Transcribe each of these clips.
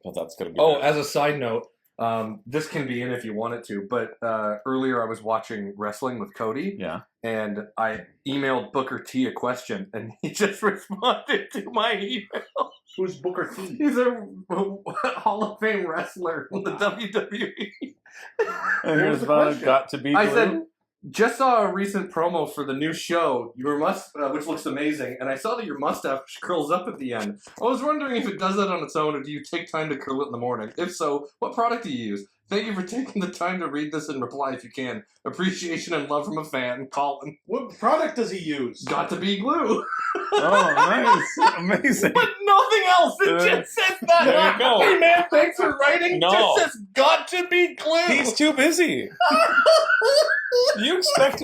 Well, that's gonna be. Oh, as a side note, this can be in if you want it to, but earlier I was watching Wrestling with Cody. Yeah. And I emailed Booker T a question, and he just responded to my email. Who's Booker T? He's a Hall of Fame wrestler in the WWE. And here's about got to be glue. I said, just saw a recent promo for the new show, which looks amazing, and I saw that your mustache curls up at the end. I was wondering if it does that on its own, or do you take time to curl it in the morning? If so, what product do you use? Thank you for taking the time to read this and reply if you can. Appreciation and love from a fan, Colin. What product does he use? Got to be glue. Oh, nice. Amazing. But nothing else. It just says that. There you go. Hey, man, thanks for writing. No. Just says got to be glue. He's too busy. You expect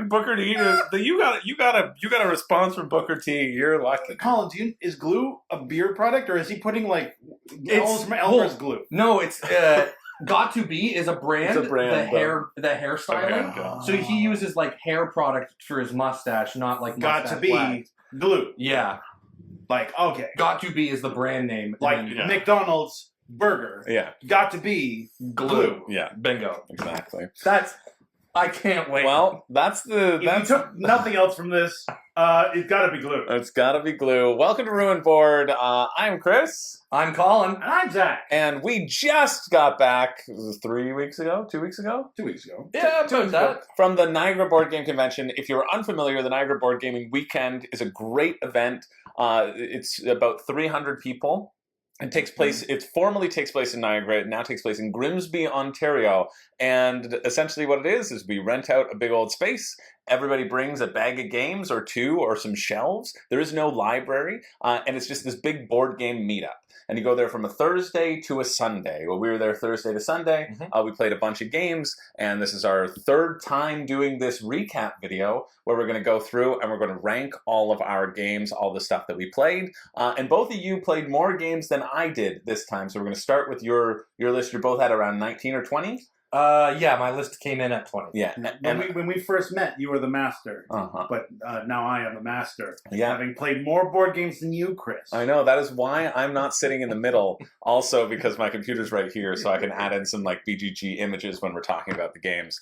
Booker T to you got a response from Booker T. You're lucky. Colin, is glue a beer product, or is he putting like Elmer's glue? No, it's Got to Be is a brand. It's a brand. The hair styling. Okay. So he uses like hair product for his mustache, not like Got mustache to Be wax. glue. Yeah. Like, okay. Got to Be is the brand name. Like McDonald's burger. Yeah. Got to be glue. Yeah. Bingo. Exactly. I can't wait. Well, if you took nothing else from this, it's got to be glue. It's got to be glue. Welcome to Ruin Board. I'm Chris. I'm Colin. And I'm Zach. And we just got back 3 weeks ago? 2 weeks ago? 2 weeks ago. Yeah, about that. From the Niagara Board Game Convention. If you're unfamiliar, the Niagara Board Gaming Weekend is a great event. It's about 300 people. It formally takes place in Niagara. It now takes place in Grimsby, Ontario. And essentially what it is we rent out a big old space. Everybody brings a bag of games or two or some shelves. There is no library. And it's just this big board game meetup. And you go there from a Thursday to a Sunday. Well, we were there Thursday to Sunday. Mm-hmm. We played a bunch of games. And this is our third time doing this recap video where we're going to go through and we're going to rank all of our games, all the stuff that we played. And both of you played more games than I did this time. So we're going to start with your list. You're both at around 19 or 20? Yeah, my list came in at 20. Yeah. When we first met, you were the master. Uh-huh. But now I am the master. Yeah. Having played more board games than you, Chris. I know. That is why I'm not sitting in the middle. Also, because my computer's right here, so I can add in some like BGG images when we're talking about the games.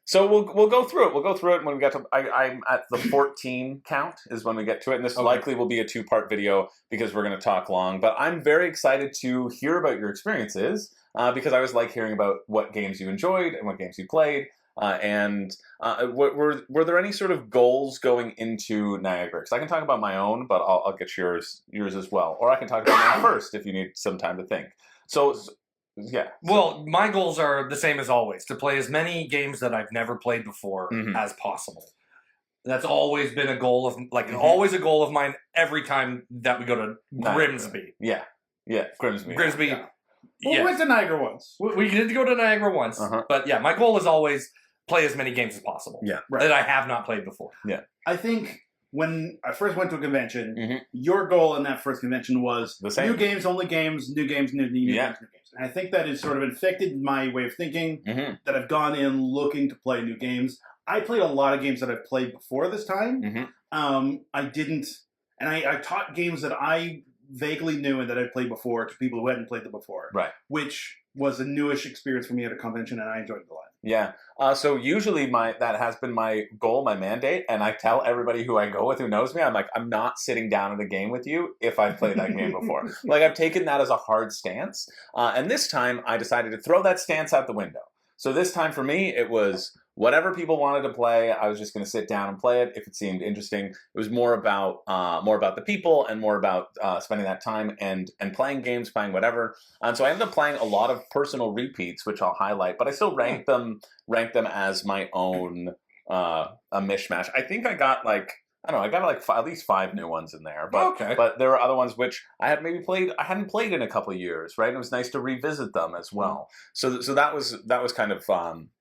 So we'll go through it. We'll go through it when we get to. I'm at the 14 count is when we get to it, and this likely will be a 2-part video because we're going to talk long. But I'm very excited to hear about your experiences. Because I always like hearing about what games you enjoyed and what games you played. Were there any sort of goals going into Niagara? Because I can talk about my own, but I'll get yours as well. Or I can talk about mine first if you need some time to think. So yeah. Well, my goals are the same as always, to play as many games that I've never played before as possible. That's always been a goal of, always a goal of mine every time that we go to Grimsby. Yeah. Yeah, Grimsby. Yeah. Well, we went to Niagara once. We did go to Niagara once, but yeah, my goal is always play as many games as possible that I have not played before. Yeah, I think when I first went to a convention, your goal in that first convention was the same. New games, only games, new games, new games, new games. And I think that has sort of infected my way of thinking, that I've gone in looking to play new games. I played a lot of games that I've played before this time. I didn't, and I taught games that I vaguely knew and that I'd played before to people who hadn't played them before. Right. Which was a newish experience for me at a convention, and I enjoyed it a lot. Yeah. So usually that has been my goal, my mandate, and I tell everybody who I go with who knows me, I'm like, I'm not sitting down at a game with you if I've played that game before. Like, I've taken that as a hard stance. And this time, I decided to throw that stance out the window. So this time for me, it was whatever people wanted to play, I was just going to sit down and play it if it seemed interesting. It was more about the people and more about spending that time and playing games, playing whatever. And so I ended up playing a lot of personal repeats, which I'll highlight, but I still rank them as my own a mishmash. I think I got at least 5 new ones in there. But but there were other ones which I hadn't played in a couple of years, right? And it was nice to revisit them as well. So that was kind of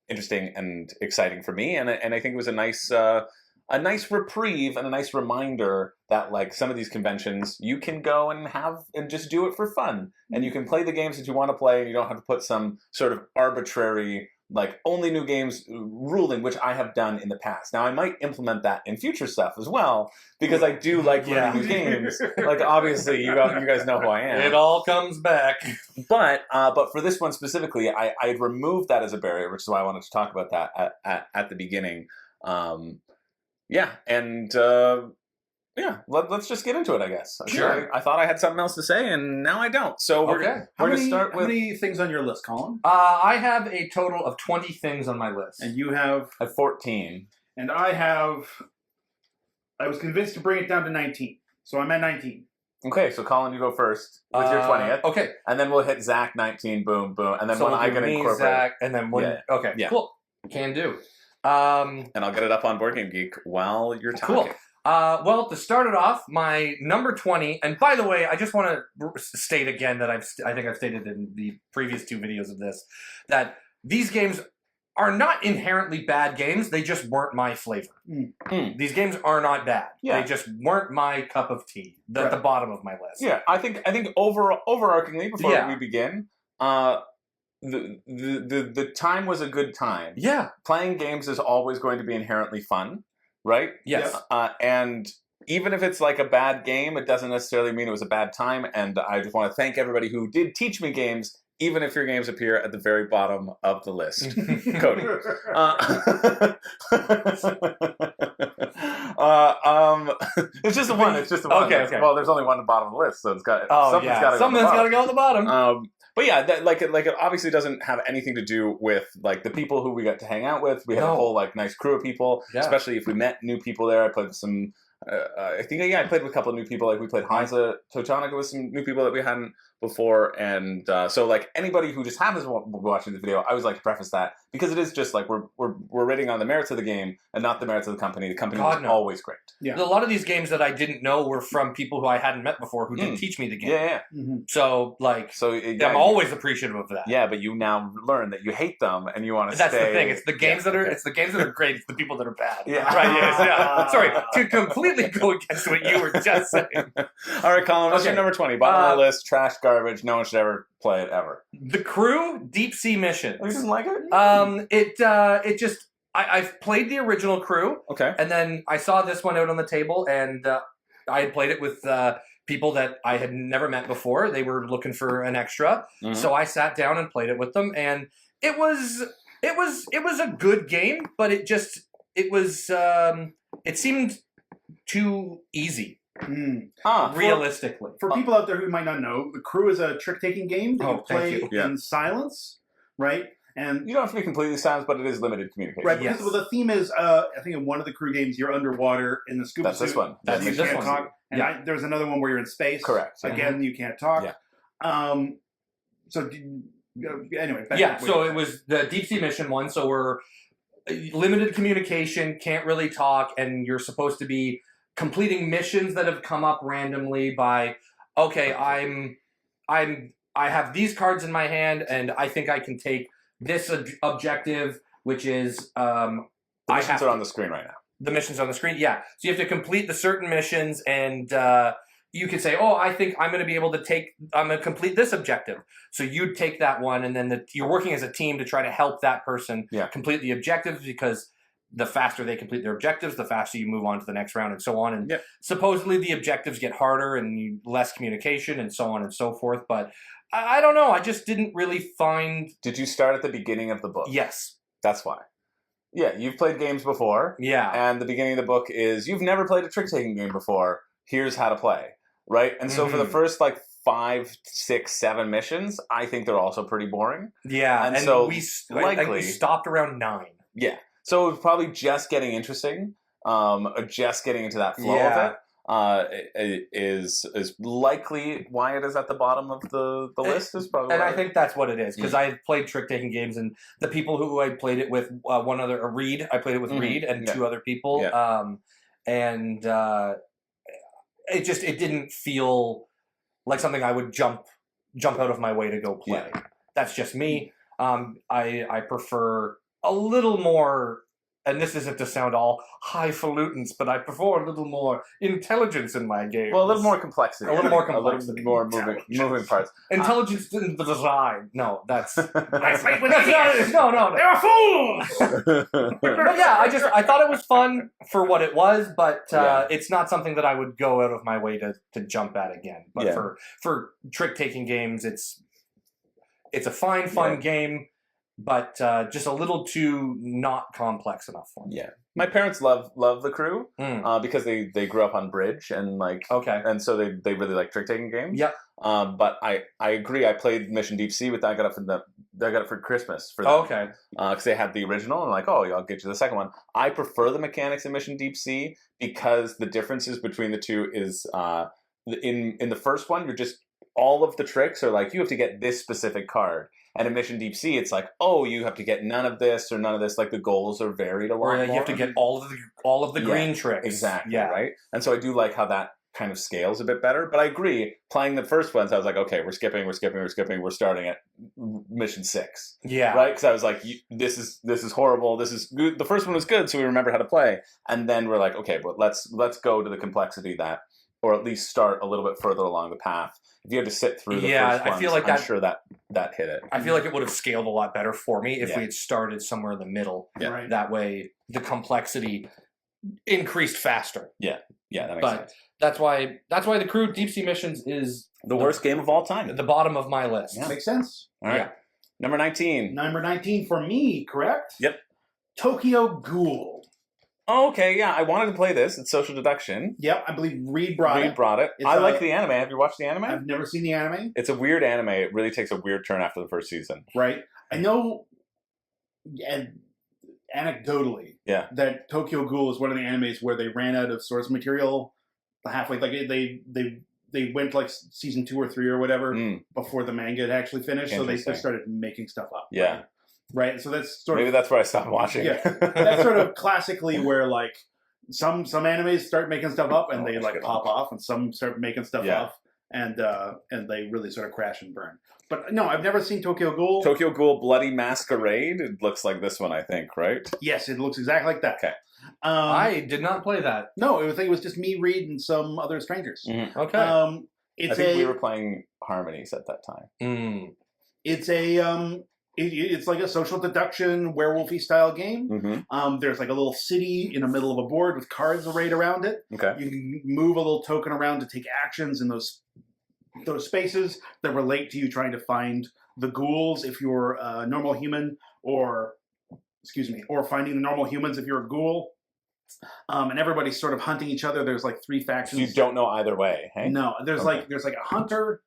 interesting and exciting for me, and I think it was a nice reprieve and a nice reminder that like some of these conventions you can go and just do it for fun, and you can play the games that you want to play, and you don't have to put some sort of arbitrary like only new games ruling, which I have done in the past. Now I might implement that in future stuff as well because I do like learning new games. Like obviously you guys know who I am. It all comes back. But for this one specifically, I had removed that as a barrier, which is why I wanted to talk about that at the beginning. Let's just get into it, I guess. Sure. I thought I had something else to say, and now I don't. So we're going to start with... How many things on your list, Colin? I have a total of 20 things on my list. And you have... I have 14. And I was convinced to bring it down to 19. So I'm at 19. Okay, so Colin, you go first with your 20th. Okay. And then we'll hit Zach 19, boom, boom. And then So when we'll I do can me, incorporate... Zach, and then when... Yeah. Okay, Yeah. cool. Can do. And I'll get it up on Board Game Geek while you're talking. Cool. Well, to start it off, my number 20, and by the way, I just want to state again that I think I've stated in the previous 2 videos of this, that these games are not inherently bad games, they just weren't my flavor. These games are not bad. Yeah. They just weren't my cup of tea at the bottom of my list. Yeah, I think overarchingly, before we begin, the time was a good time. Yeah. Playing games is always going to be inherently fun, right? Yes. And even if it's like a bad game, it doesn't necessarily mean it was a bad time. And I just want to thank everybody who did teach me games, even if your games appear at the very bottom of the list. Cody. It's just the one. It's just the one. Okay. Well, there's only one at the bottom of the list, so it's got something's got to go at the bottom. But yeah, it obviously doesn't have anything to do with like the people who we got to hang out with. We had a whole like nice crew of people, especially if we met new people there. I played with some. I played with a couple of new people. Like we played Hansa Teutonica with some new people that we hadn't before, and so like anybody who just happens to be watching the video, I always like to preface that because it is just like we're rating on the merits of the game and not the merits of the company. The company was always great. Yeah. A lot of these games that I didn't know were from people who I hadn't met before who did teach me the game. Yeah. So I'm always appreciative of that. Yeah, but you now learn that you hate them and you want to. That's the thing. It's the games that are great. It's the people that are bad. Yeah. Right. Yes. Yeah. Sorry to completely go against what you were just saying. All right, Colin. What's your number 20? Bottom of the list. Trash, garbage. No one should ever play it ever. The Crew Deep Sea Mission. You didn't like it? I've played the original Crew. Okay. And then I saw this one out on the table, and I had played it with people that I had never met before. They were looking for an extra, so I sat down and played it with them, and it was a good game, but it seemed too easy. Realistically. For people out there who might not know, The Crew is a trick-taking game that you play in silence, right? And you don't have to be completely silent, but it is limited communication. Right, because the theme is, I think in one of the Crew games, you're underwater in the scuba suit. That's this one. That's you can't talk. And there's another one where you're in space. Correct. Again, you can't talk. Yeah. Anyway. So it was the Deep Sea Mission one, so we're limited communication, can't really talk, and you're supposed to be completing missions that have come up randomly by, okay, I have these cards in my hand, and I think I can take this objective, which is the missions are on the screen right now. The missions on the screen, yeah. So you have to complete the certain missions, and you can say, oh, I think I'm going to be able to I'm going to complete this objective. So you take that one, and then you're working as a team to try to help that person complete the objectives, because the faster they complete their objectives, the faster you move on to the next round, and so on. And supposedly the objectives get harder and less communication and so on and so forth. But I don't know. I just didn't really find... Did you start at the beginning of the book? Yes. That's why. Yeah, you've played games before. Yeah. And the beginning of the book is, you've never played a trick-taking game before. Here's how to play. Right? And so for the first, 5, 6, 7 missions, I think they're also pretty boring. Yeah. And so we stopped around 9. Yeah. So it was probably just getting interesting, just getting into that flow of it. Is likely why it is at the bottom of the list. Is probably, and I think that's what it is, because I had played trick-taking games, and the people who I played it with, Reed, I played it with Reed and 2 other people, and it didn't feel like something I would jump out of my way to go play. That's just me. I prefer a little more and this isn't to sound all highfalutin, but I prefer a little more intelligence in my games. Well, a little more complexity. A little more complexity. A little more moving parts. Intelligence in the design. No, that's... I played with No. They were fools! But yeah, I thought it was fun for what it was, but it's not something that I would go out of my way to jump at again. But for trick-taking games, it's a fun game, but just a little too not complex enough for me. Yeah. My parents love the Crew because they grew up on Bridge and and so they really like trick-taking games. Yep. But I agree. I played Mission Deep Sea with that. I got it for Christmas for them. Okay. Because they had the original and like, oh, I'll get you the second one. I prefer the mechanics in Mission Deep Sea because the differences between the two is in the first one, you're just all of the tricks are like you have to get this specific card. And in Mission Deep Sea, it's like, oh, you have to get none of this or none of this. Like the goals are varied a lot more. You have to get all of the green tricks. Exactly. Yeah. Right. And so I do like how that kind of scales a bit better. But I agree. Playing the first ones, I was like, okay, we're skipping. We're starting at Mission 6. Yeah. Right. Because I was like, this is horrible. This is good. The first one was good, so we remember how to play. And then we're like, okay, but let's go to the complexity that, or at least start a little bit further along the path. If you had to sit through the first ones, I feel like I'm sure that hit it. I feel like it would have scaled a lot better for me if we had started somewhere in the middle. Yeah. Right. That way, the complexity increased faster. Yeah, that makes sense. That's why the Crew Deep Sea Missions is the worst game of all time. At the bottom of my list. Yeah. Makes sense. All right. Yeah. Number 19. Number 19 for me, correct? Yep. Tokyo Ghoul. Oh, okay, yeah. I wanted to play this. It's social deduction. Yep, I believe Reed brought it. I like the anime. Have you watched the anime? I've never seen the anime. It's a weird anime. It really takes a weird turn after the first season. Right. I know, and anecdotally, that Tokyo Ghoul is one of the animes where they ran out of source material halfway. Like they went like season 2 or 3 or whatever before the manga had actually finished, so they just started making stuff up. Yeah. Right, so that's maybe that's where I stopped watching. Yeah, that's sort of classically where like some animes start making stuff up and they like pop off, and some start making stuff off and they really sort of crash and burn. But no, I've never seen Tokyo Ghoul. Tokyo Ghoul Bloody Masquerade. It looks like this one, I think, right? Yes, it looks exactly like that. Okay. I did not play that. No, I think it was just me, Reed, and some other strangers. Mm-hmm. Okay. I think we were playing Harmonies at that time. It's it's like a social deduction, werewolf-y style game. Mm-hmm. There's like a little city in the middle of a board with cards arrayed around it. Okay. You can move a little token around to take actions in those spaces that relate to you trying to find the ghouls if you're a normal human, or finding the normal humans if you're a ghoul. And everybody's sort of hunting each other. There's like 3 factions. You don't know either way, hey? No, there's like a hunter.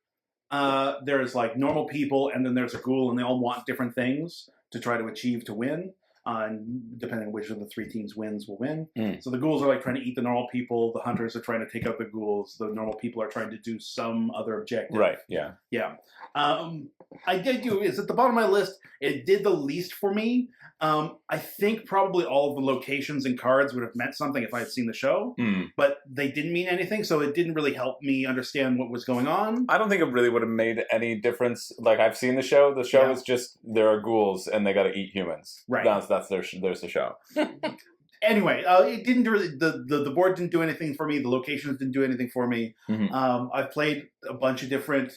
There's like normal people, and then there's a ghoul, and they all want different things to try to achieve to win. And depending on which of the 3 teams wins, will win. So the ghouls are like trying to eat the normal people. The hunters are trying to take out the ghouls. The normal people are trying to do some other objective. Right. Yeah. Yeah. I did do. It's at the bottom of my list. It did the least for me. I think probably all of the locations and cards would have meant something if I had seen the show, but they didn't mean anything, so it didn't really help me understand what was going on. I don't think it really would have made any difference. Like, I've seen the show. The show is just there are ghouls and they got to eat humans. Right. There's the show. Anyway, it didn't really. The board didn't do anything for me. The locations didn't do anything for me. I've played a bunch of different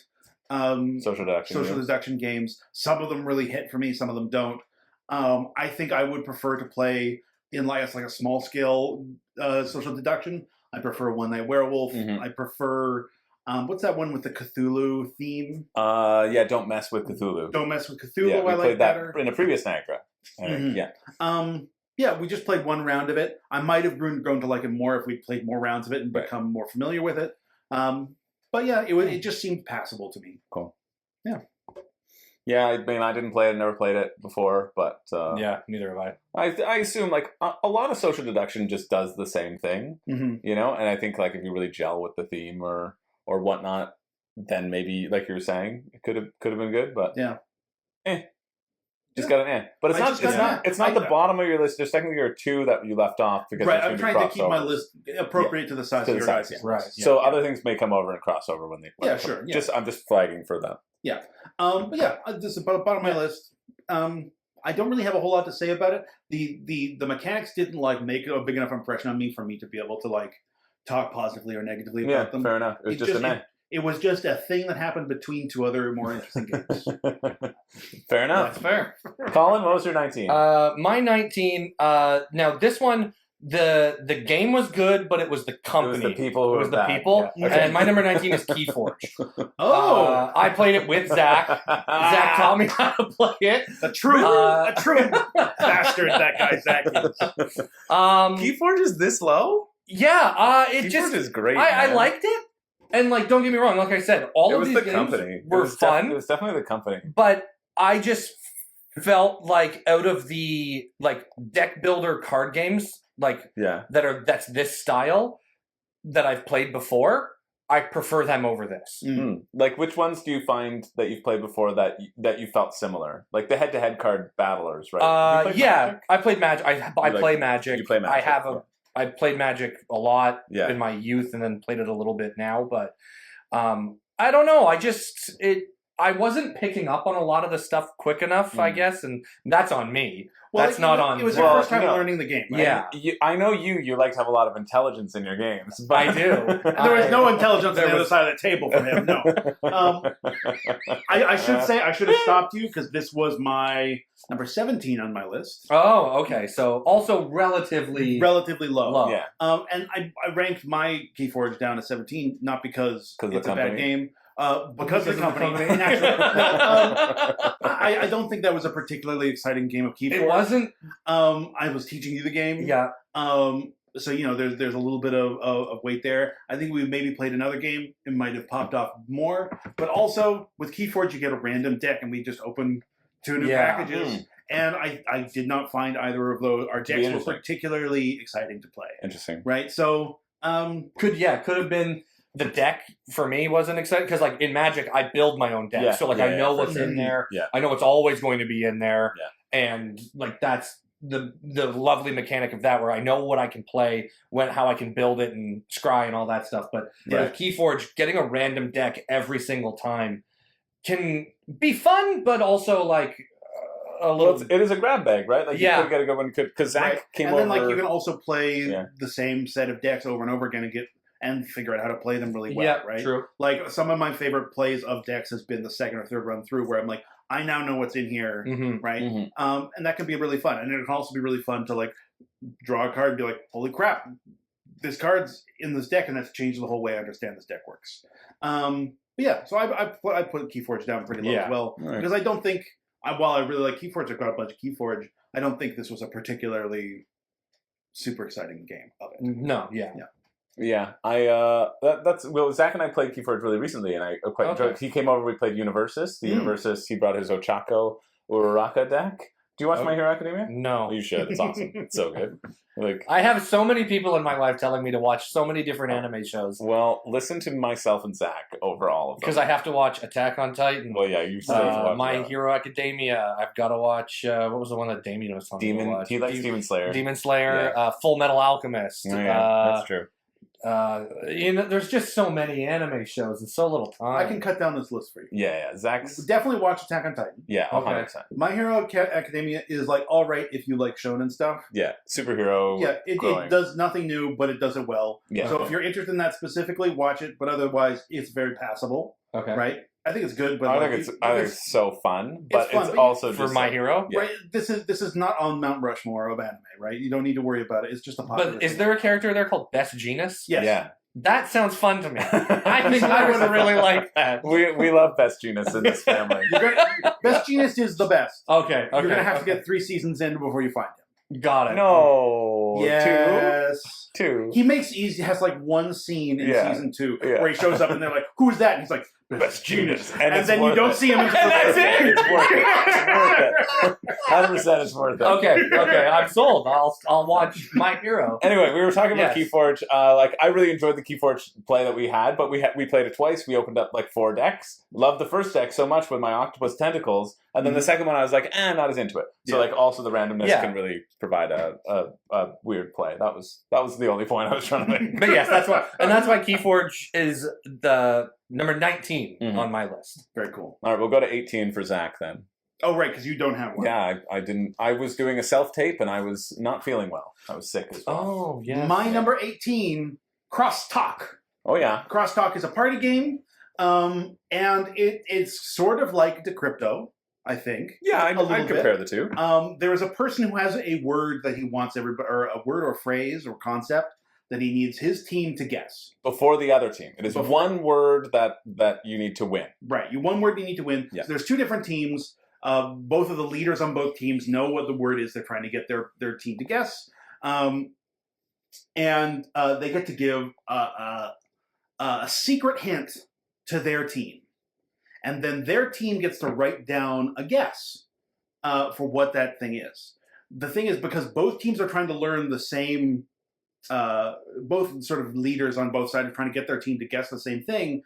social deduction games. Some of them really hit for me. Some of them don't. I think I would prefer to play in like a small scale social deduction. I prefer One Night Werewolf. I prefer what's that one with the Cthulhu theme? Don't Mess with Cthulhu. Don't Mess with Cthulhu. Yeah, we I played like that better. in a previous Niagara. Yeah, we just played one round of it. I might have grown to like it more if we played more rounds of it and become more familiar with it. But yeah, it just seemed passable to me. Cool. Yeah. Yeah, I mean, I didn't play it, never played it before, but... yeah, neither have I assume, like, a lot of social deduction just does the same thing, you know? And I think, like, if you really gel with the theme or whatnot, then maybe, like you were saying, it could have been good, but... Yeah. Just got an eh. But it's not the bottom of your list. There's technically 2 that you left off because I'm trying to keep my list appropriate to the size of your guys. Yeah. Right. So other things may come over and cross over when they sure. Yeah. I'm just flagging for them. Yeah. But yeah, this is bottom of my list. I don't really have a whole lot to say about it. The mechanics didn't like make a big enough impression on me for me to be able to like talk positively or negatively about them. Fair enough. It was just a meh. It was just a thing that happened between two other more interesting games. Fair enough. That's fair. Colin, what was your 19? My 19. Now this one, the game was good, but it was the company. It was the people. It was the people. Yeah. Okay. And my number 19 is Keyforge. Oh, I played it with Zach. Zach taught me how to play it. a true bastard that guy Zach is. Keyforge is this low? Yeah. It Keyforge just is great. I liked it. And like, don't get me wrong. Like I said, all of these games were fun. It was definitely the company. But I just felt like out of the like deck builder card games, like that's this style that I've played before, I prefer them over this. Mm-hmm. Like, which ones do you find that you've played before that you felt similar? Like the head-to-head card battlers, right? Magic? I played Magic. I play Magic. You play Magic. I played Magic a lot in my youth, and then played it a little bit now. But I don't know. I wasn't picking up on a lot of the stuff quick enough, I guess, and that's on me. Well, that's not on. It was your first time learning the game, right? Yeah. I know you like to have a lot of intelligence in your games. But I do. There was no intelligence on the other side of the table from him. No. I should say I should have stopped you because this was my number 17 on my list. Oh, okay. So also relatively low. Yeah. And I ranked my Keyforge down to 17 not because it's a bad game. Because of the company. I don't think that was a particularly exciting game of Keyforge. It wasn't. I was teaching you the game. Yeah. So there's a little bit of weight there. I think we maybe played another game. It might have popped off more. But also with Keyforge, you get a random deck, and we just opened 2 new packages. And I did not find either of our decks were particularly exciting to play. Interesting. Right. So could have been. The deck for me wasn't exciting because, like in Magic, I build my own deck, so I know what's in there. Yeah. I know it's always going to be in there, and like that's the lovely mechanic of that, where I know what I can play, how I can build it and scry and all that stuff. But with Keyforge, getting a random deck every single time can be fun, but also like a little. Well, it is a grab bag, right? Like you could get a good one because Zach came over. And then you can also play the same set of decks over and over again and figure out how to play them really well, right? True. Like some of my favorite plays of decks has been the second or third run through where I'm like, I now know what's in here, right? Mm-hmm. And that can be really fun. And it can also be really fun to like draw a card and be like, holy crap, this card's in this deck and that's changed the whole way I understand this deck works. So I put Keyforge down pretty low as well. Right. Because I don't think, while I really like Keyforge, I've got a bunch of Keyforge, I don't think this was a particularly super exciting game of it. No, Yeah, Zach and I played Keyforge really recently, and I quite enjoyed it. He came over, we played Universus. Universus, he brought his Ochako Uraraka deck. Do you watch My Hero Academia? No. You should. It's awesome. It's so good. Like, I have so many people in my life telling me to watch so many different anime shows. Well, listen to myself and Zach over all of them. Because I have to watch Attack on Titan. Well, yeah, you still have to watch My Hero Academia. I've got to watch, what was the one that Damien was telling me to watch? He likes Demon Slayer. Demon Slayer, Full Metal Alchemist. That's true. There's just so many anime shows and so little time. I can cut down this list for you. Yeah. Zach's definitely watch Attack on Titan. Yeah, 100%. My Hero Academia is like all right if you like shonen stuff. Yeah, superhero. Yeah, it does nothing new, but it does it well. Yeah. So if you're interested in that specifically, watch it. But otherwise, it's very passable. Okay. Right. I think it's good, but I think it's so fun, but it's also for just My Hero. Right. This is not on Mount Rushmore of anime, right? You don't need to worry about it. It's just a popular. But is there a character there called Best Genus? Yes. Yeah. That sounds fun to me. I think I would really like that. We love Best Genus in this family. Best Genus is the best. Okay. You're gonna have to get 3 seasons in before you find him. Got it. No. Yes. 2. He has like one scene in season 2 where he shows up and they're like, "Who's that?" And he's like, Best Genus. And then you don't see him until and that's it. It's worth it. It's worth it. 100% it's worth it. Okay, I'm sold. I'll watch My Hero. Anyway, we were talking about Keyforge. I really enjoyed the Keyforge play that we had, but we played it twice. We opened up like 4 decks. Loved the first deck so much with my Octopus Tentacles, and then the second one I was like, not as into it. So also the randomness can really provide a weird play. That was the only point I was trying to make. But yes, that's why Keyforge is the number 19 on my list. Very cool. All right, we'll go to 18 for Zach then. Oh, right, because you don't have one. Yeah, I didn't. I was doing a self-tape, and I was not feeling well. I was sick as well. Oh, yeah. My number 18, Crosstalk. Oh, yeah. Crosstalk is a party game, and it's sort of like Decrypto, I think. Yeah, a little I'd compare the two. There is a person who has a word that he wants everybody, or a word or phrase or concept that he needs his team to guess. Before the other team. It is one word that you need to win. Right. One word you need to win. Yeah. So there's two different teams. Both of the leaders on both teams know what the word is they're trying to get their team to guess. And they get to give a secret hint to their team. And then their team gets to write down a guess for what that thing is. The thing is, because both teams are trying to learn the same, both sort of leaders on both sides are trying to get their team to guess the same thing.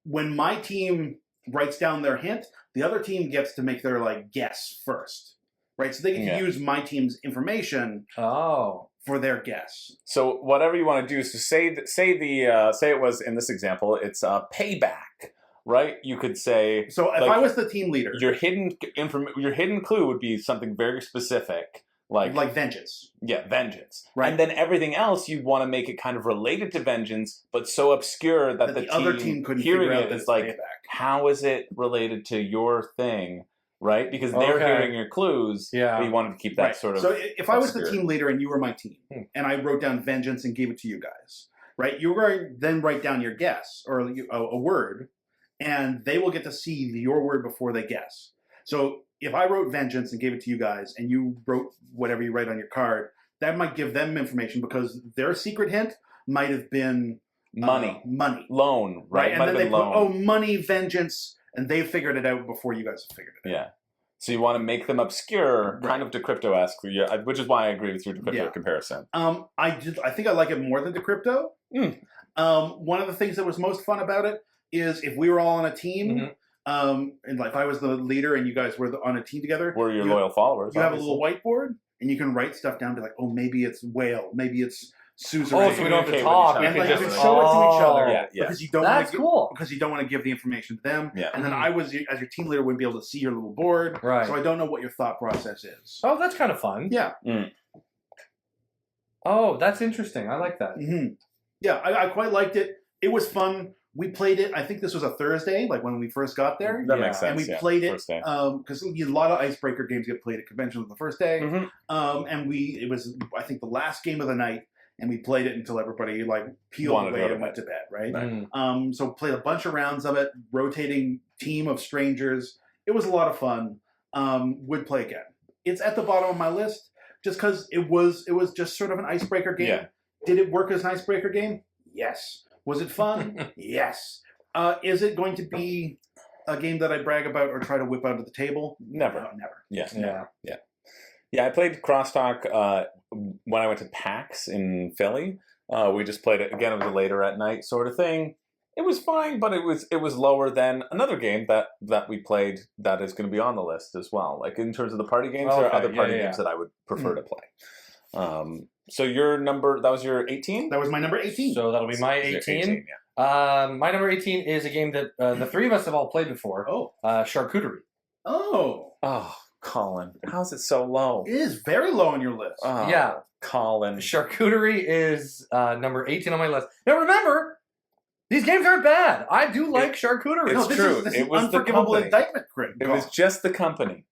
When my team writes down their hint, the other team gets to make their guess first. Right? So they get to use my team's information for their guess. So whatever you want to do, so say it was, in this example, it's payback. Right? You could say. So if I was the team leader, your hidden clue would be something very specific, like vengeance. Yeah, vengeance. Right. And then everything else you'd want to make it kind of related to vengeance, but so obscure that the other team couldn't hearing figure out it is like, how is it related to your thing? Right? Because they're hearing your clues. Yeah. But you wanted to keep that sort of. So if I was the obscure. team leader and you were my team, and I wrote down vengeance and gave it to you guys, right? You were going to then write down your guess or a word. And they will get to see your word before they guess. So if I wrote vengeance and gave it to you guys, and you wrote whatever you write on your card, that might give them information because their secret hint might have been money, loan, right? And then they put, money, vengeance, and they figured it out before you guys have figured it out. Yeah. So you want to make them obscure, kind of Decrypto-esque, which is why I agree with your Decrypto comparison. I think I like it more than Decrypto. One of the things that was most fun about it is if we were all on a team, and if I was the leader and you guys were on a team together, we're your loyal followers. You have a little whiteboard and you can write stuff down. Be like, oh, maybe it's whale, maybe it's suzerain. Oh, so we don't have to talk. And you can show it to each other. Yeah. Because you don't. That's cool. Because you don't want to give the information to them. Yeah. And then I was, as your team leader, wouldn't be able to see your little board. Right. So I don't know what your thought process is. Oh, that's kind of fun. Yeah. Oh, that's interesting. I like that. Yeah, I quite liked it. It was fun. We played it, I think this was a Thursday, like when we first got there. That makes sense. And we played it, because a lot of icebreaker games get played at conventions the first day. And it was, I think, the last game of the night, and we played it until everybody peeled away and went to bed, right? So played a bunch of rounds of it, rotating team of strangers. It was a lot of fun. Would play again. It's at the bottom of my list, just because it was just sort of an icebreaker game. Yeah. Did it work as an icebreaker game? Yes. Was it fun? Yes. Is it going to be a game that I brag about or try to whip out of the table? Never. No, never. Yeah, I played Crosstalk when I went to PAX in Philly. We just played it again. It was a later at night sort of thing. It was fine, but it was lower than another game that we played that is going to be on the list as well. Like in terms of the party games, there are other party games that I would prefer to play. So your number, that was your 18? That was my number 18. So that'll be my 18. My number 18 is a game that the three of us have all played before. Charcuterie. Oh, Colin, how's it so low? It is very low on your list. Yeah. Colin. Charcuterie is number 18 on my list. Now remember, these games aren't bad. I do like charcuterie. It's true. This it is was unforgivable the company. indictment, Crit. It was just the company.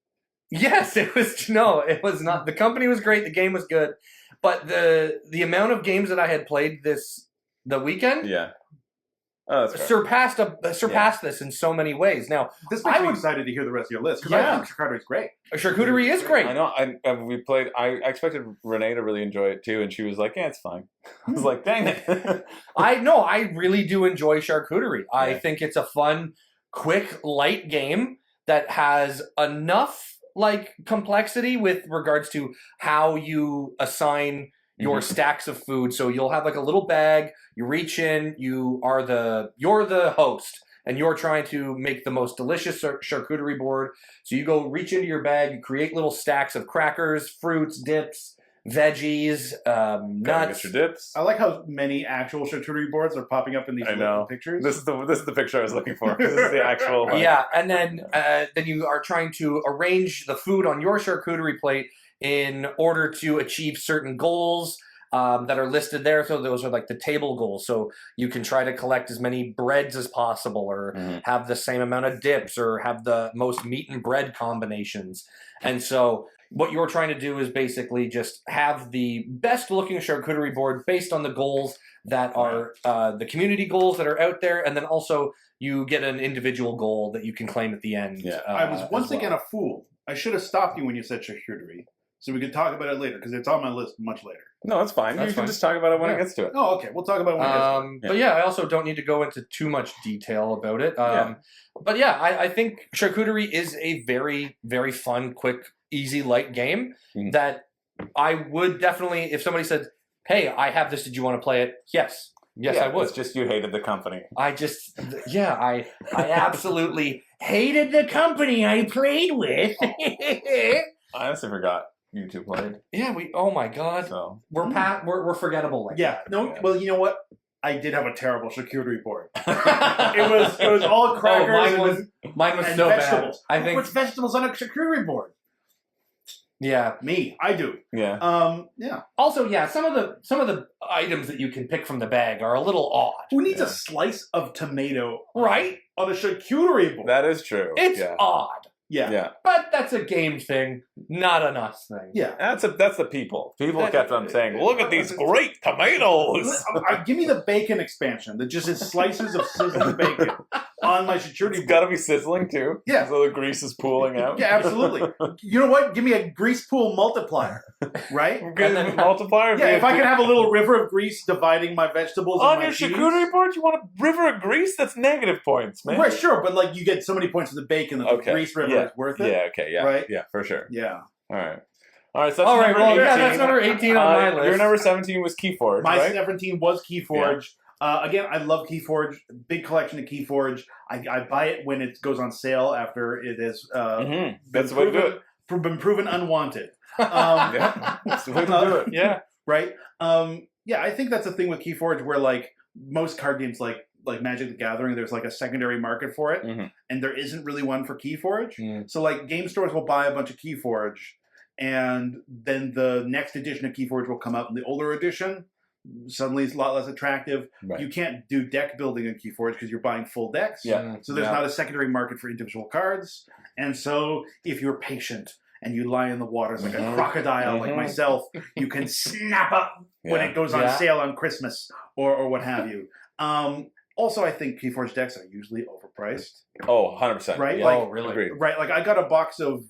Yes, it was. No, it was not. The company was great. The game was good. But the amount of games that I had played the weekend surpassed this in so many ways. Now, this makes me excited to hear the rest of your list, because I think Charcuterie is great. Charcuterie is great. I know. We played. I expected Renee to really enjoy it too, and she was like, "Yeah, it's fine." I was like, "Dang it!" I really do enjoy Charcuterie. I think it's a fun, quick, light game that has enough complexity with regards to how you assign your stacks of food. So you'll have a little bag, you reach in, you're the host, and you're trying to make the most delicious charcuterie board. So you go reach into your bag, you create little stacks of crackers, fruits, dips, veggies, Gotta nuts. get your dips. I like how many actual charcuterie boards are popping up in these little pictures. This is the picture I was looking for. This is the actual. Like, Yeah, and then you are trying to arrange the food on your charcuterie plate in order to achieve certain goals that are listed there. So those are like the table goals. So you can try to collect as many breads as possible, or have the same amount of dips, or have the most meat and bread combinations. And so what you're trying to do is basically just have the best looking charcuterie board based on the goals that are the community goals that are out there, and then also you get an individual goal that you can claim at the end. Yeah. I was once again a fool. I should have stopped you when you said charcuterie, so we could talk about it later, because it's on my list much later. No, that's fine. You can just talk about it when it gets to it. Oh, okay. We'll talk about it when it gets to it. But yeah, I also don't need to go into too much detail about it. But yeah, I think charcuterie is a very, very fun, quick, easy, light game that I would definitely, if somebody said, hey, I have this, did you want to play it? Yes. Yes, I would. It's just you hated the company. I absolutely hated the company I played with. I honestly forgot you two played. Yeah, oh my God. So We're forgettable. Like Well, you know what? I did have a terrible charcuterie board. it was all crackers mine was and so vegetables. bad. I think What's vegetables on a charcuterie board? Yeah. Me, I do. Yeah. Yeah. Also, yeah, some of the items that you can pick from the bag are a little odd. Who needs a slice of tomato Right? on a charcuterie board? That is true. It's odd. Yeah. Yeah. But that's a game thing, not an us thing. Yeah. That's the people. People kept on saying, "Look at these great tomatoes." Give me the bacon expansion that just is slices of sizzling bacon on my charcuterie It's board. got to be sizzling too. Yeah. So the grease is pooling out. Yeah, absolutely. You know what? Give me a grease pool multiplier, right? And then multiplier. Yeah, if I could have a little river of grease dividing my vegetables on and my your cheese. charcuterie board, you want a river of grease? That's negative points, man. Right, sure, but like you get so many points for the bacon that the grease river is worth it. Yeah, okay, yeah. Right? Yeah, for sure. Yeah. All right, so that's All right, number well, 18. yeah, that's number 18 on my list. Your number 17 was Keyforge, My right? 17 was Keyforge. Again, I love Keyforge. Big collection of Keyforge. I buy it when it goes on sale after it has That's the way to do it. been proven unwanted. Yeah, that's the way to do it. Yeah. Right? Yeah, I think that's the thing with Keyforge where like most card games like Magic the Gathering, there's like a secondary market for it, and there isn't really one for Keyforge. So like game stores will buy a bunch of Keyforge, and then the next edition of Keyforge will come out in the older edition. Suddenly it's a lot less attractive. Right. You can't do deck building in Keyforge because you're buying full decks. Yeah. So there's not a secondary market for individual cards. And so if you're patient and you lie in the waters like a crocodile like myself, you can snap up when it goes on sale on Christmas or what have you. Also, I think Keyforge decks are usually overpriced. Oh, 100%. Right? Yeah. Like, really? Agreed. Right. Like I got a box of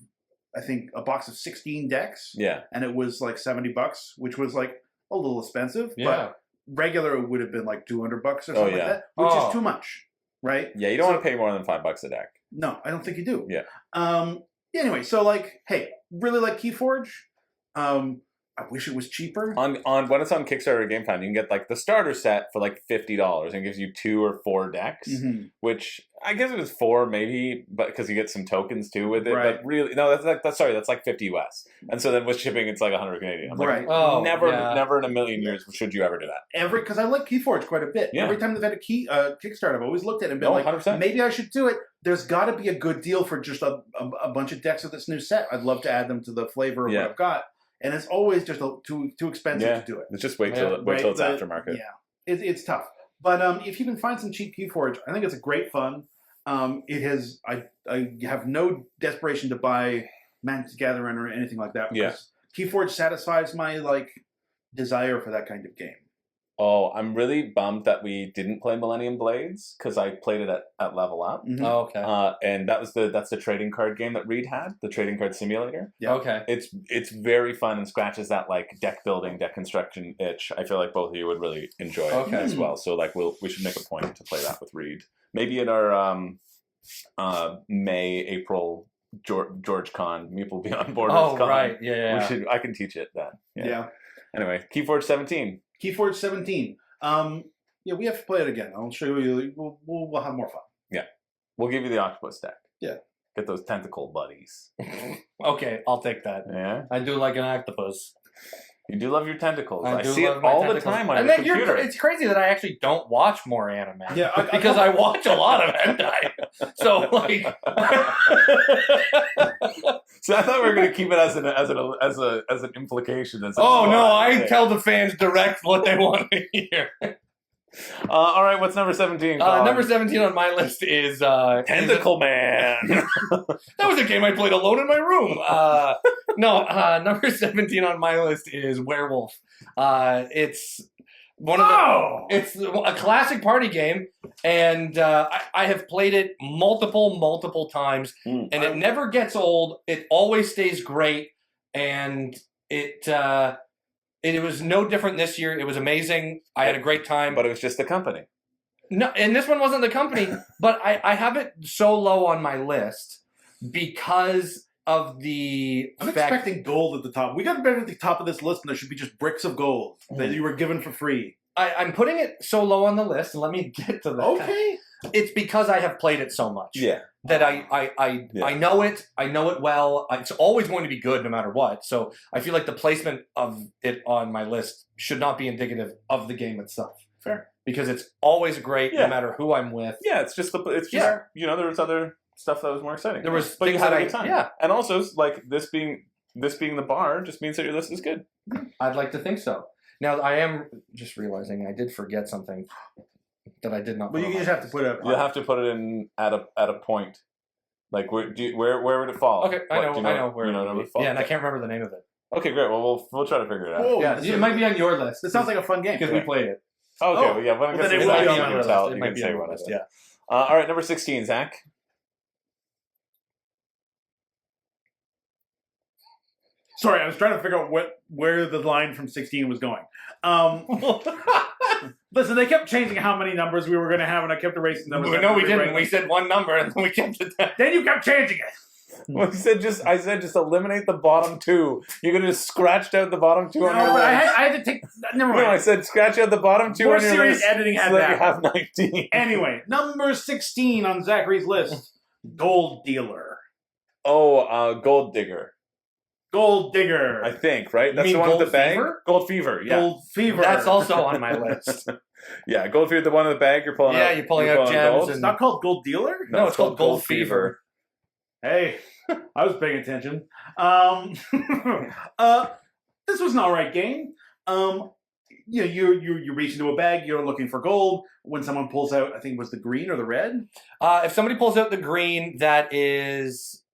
16 decks. Yeah. And it was like $70, which was like a little expensive. Yeah. But regular it would have been like $200 or something like that, which is too much. Right? Yeah, you don't want to pay more than $5 a deck. No, I don't think you do. Yeah. Anyway, so like, hey, really like Keyforge. I wish it was cheaper. On when it's on Kickstarter or GameFound, you can get like the starter set for like $50 and it gives you 2 or 4 decks, which I guess it was 4 maybe, but because you get some tokens too with it. Right. But really, no, that's like 50 US. And so then with shipping, it's like 100 Canadian. I'm like, never in a million years should you ever do that. Because I like Keyforge quite a bit. Yeah. Every time they've had a Kickstarter, I've always looked at it and been like, 100%. Maybe I should do it. There's got to be a good deal for just a bunch of decks of this new set. I'd love to add them to the flavor of what I've got. And it's always just too expensive to do it. Let's just wait till it's aftermarket. Yeah, it's tough. But if you can find some cheap Keyforge, I think it's a great fun. It has I have no desperation to buy Magic the Gathering or anything like that. Because Keyforge satisfies my like desire for that kind of game. Oh, I'm really bummed that we didn't play Millennium Blades because I played it at Level Up. Oh, okay. And that's the trading card game that Reed had, the trading card simulator. Yeah. Okay. It's very fun and scratches that like deck building, deck construction itch. I feel like both of you would really enjoy it as well. So like we should make a point to play that with Reed. Maybe in our May, April George Con, Meep will be on board. Oh, with Con. right. Yeah. I can teach it then. Yeah. Anyway, Keyforge 17. Keyforge 17. We have to play it again. I'll show you. We'll have more fun. Yeah. We'll give you the octopus deck. Yeah. Get those tentacle buddies. Okay, I'll take that. Yeah. I do like an octopus. You do love your tentacles. I do see it love my all tentacles. the time on And your then computer. it's crazy that I actually don't watch more anime. Yeah, because I watch a lot of hentai. So like, So I thought we were going to keep it as an implication. oh no, I tell the fans direct what they want to hear. All right, what's number 17? Number 17 on my list is Tentacle Man. That was a game I played alone in my room. Number 17 on my list is Werewolf. It's one of the, it's a classic party game, and I have played it multiple times, and it never gets old. It always stays great, and it was no different this year. It was amazing. I had a great time. But it was just the company. No, and this one wasn't the company, but I have it so low on my list because of the I'm fact... expecting gold at the top. We got better at the top of this list, and there should be just bricks of gold that you were given for free. I'm putting it so low on the list, and let me get to that. Okay. It's because I have played it so much. Yeah. That I know it. I know it well. It's always going to be good no matter what. So I feel like the placement of it on my list should not be indicative of the game itself. Fair. Because it's always great no matter who I'm with. Yeah, it's just there was other stuff that was more exciting. There was but you things had that a good time. Yeah. And also, like, this being the bar just means that your list is good. I'd like to think so. Now, I am just realizing I did forget something that I did not put But you on just my have to list. put it. You'll have to put it in at a point. Like, where would it fall? Okay, I know where you know it where would it be. fall. Yeah, and I can't remember the name of it. Okay, great. Well, we'll try to figure it out. Oh, Yeah, it might be on your list. This sounds like a fun game. Because we played it. Okay, well, yeah. Well, I guess then it it's will not be on you my can list. tell. It You might can be say on what my it list, is. yeah. All right, number 16, Zach. Sorry, I was trying to figure out where the line from 16 was going. Listen, they kept changing how many numbers we were going to have, and I kept erasing numbers. No, we didn't. We said one number, and then we kept it down. Then you kept changing it. Well, I said just eliminate the bottom two. You're gonna just scratched out the bottom two No, on your but list. I had to take. Never No, mind. I said scratch out the bottom two More on your serious list. editing had so that you that. have 19. Anyway, number 16 on Zachary's list: Gold Dealer. Oh, Gold Digger. Gold Digger. I think, right? That's mean the one with Gold the bag. Fever? Gold Fever. Yeah. Gold Fever. That's also on my list. Yeah, Gold Fever, the one in the bag. You're pulling out. You're pulling out gems gold. It's and... not called Gold Dealer? No, it's called Gold Fever. Hey, I was paying attention. This was an alright game. You reach into a bag, you're looking for gold. When someone pulls out, I think it was the green or the red. If somebody pulls out the green, that is...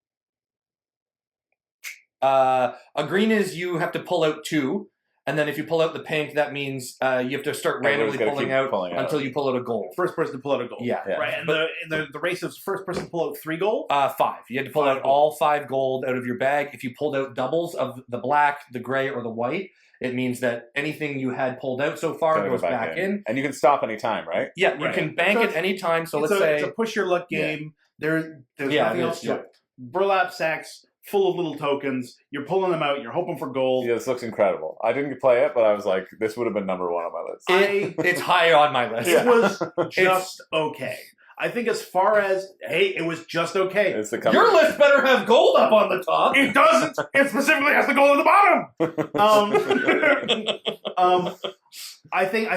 a green is you have to pull out 2. And then if you pull out the pink, that means you have to start randomly pulling out until you pull out a gold. First person to pull out a gold. Yeah. Right, and the race is first person to pull out 3 gold? 5. You had to pull out all 5 gold out of your bag. If you pulled out doubles of the black, the gray, or the white, it means that anything you had pulled out so far goes back in. And you can stop any time, right? Yeah, you can bank it any time. So let's say... It's a push your luck game. There's nothing else to it. Burlap sacks full of little tokens. You're pulling them out. You're hoping for gold. Yeah, this looks incredible. I didn't play it, but I was like, this would have been number 1 on my list. It's high on my list. It was just okay. I think as far as, hey, it was just okay. It's the Your list better have gold up on the top. It doesn't. It specifically has the gold at the bottom. I think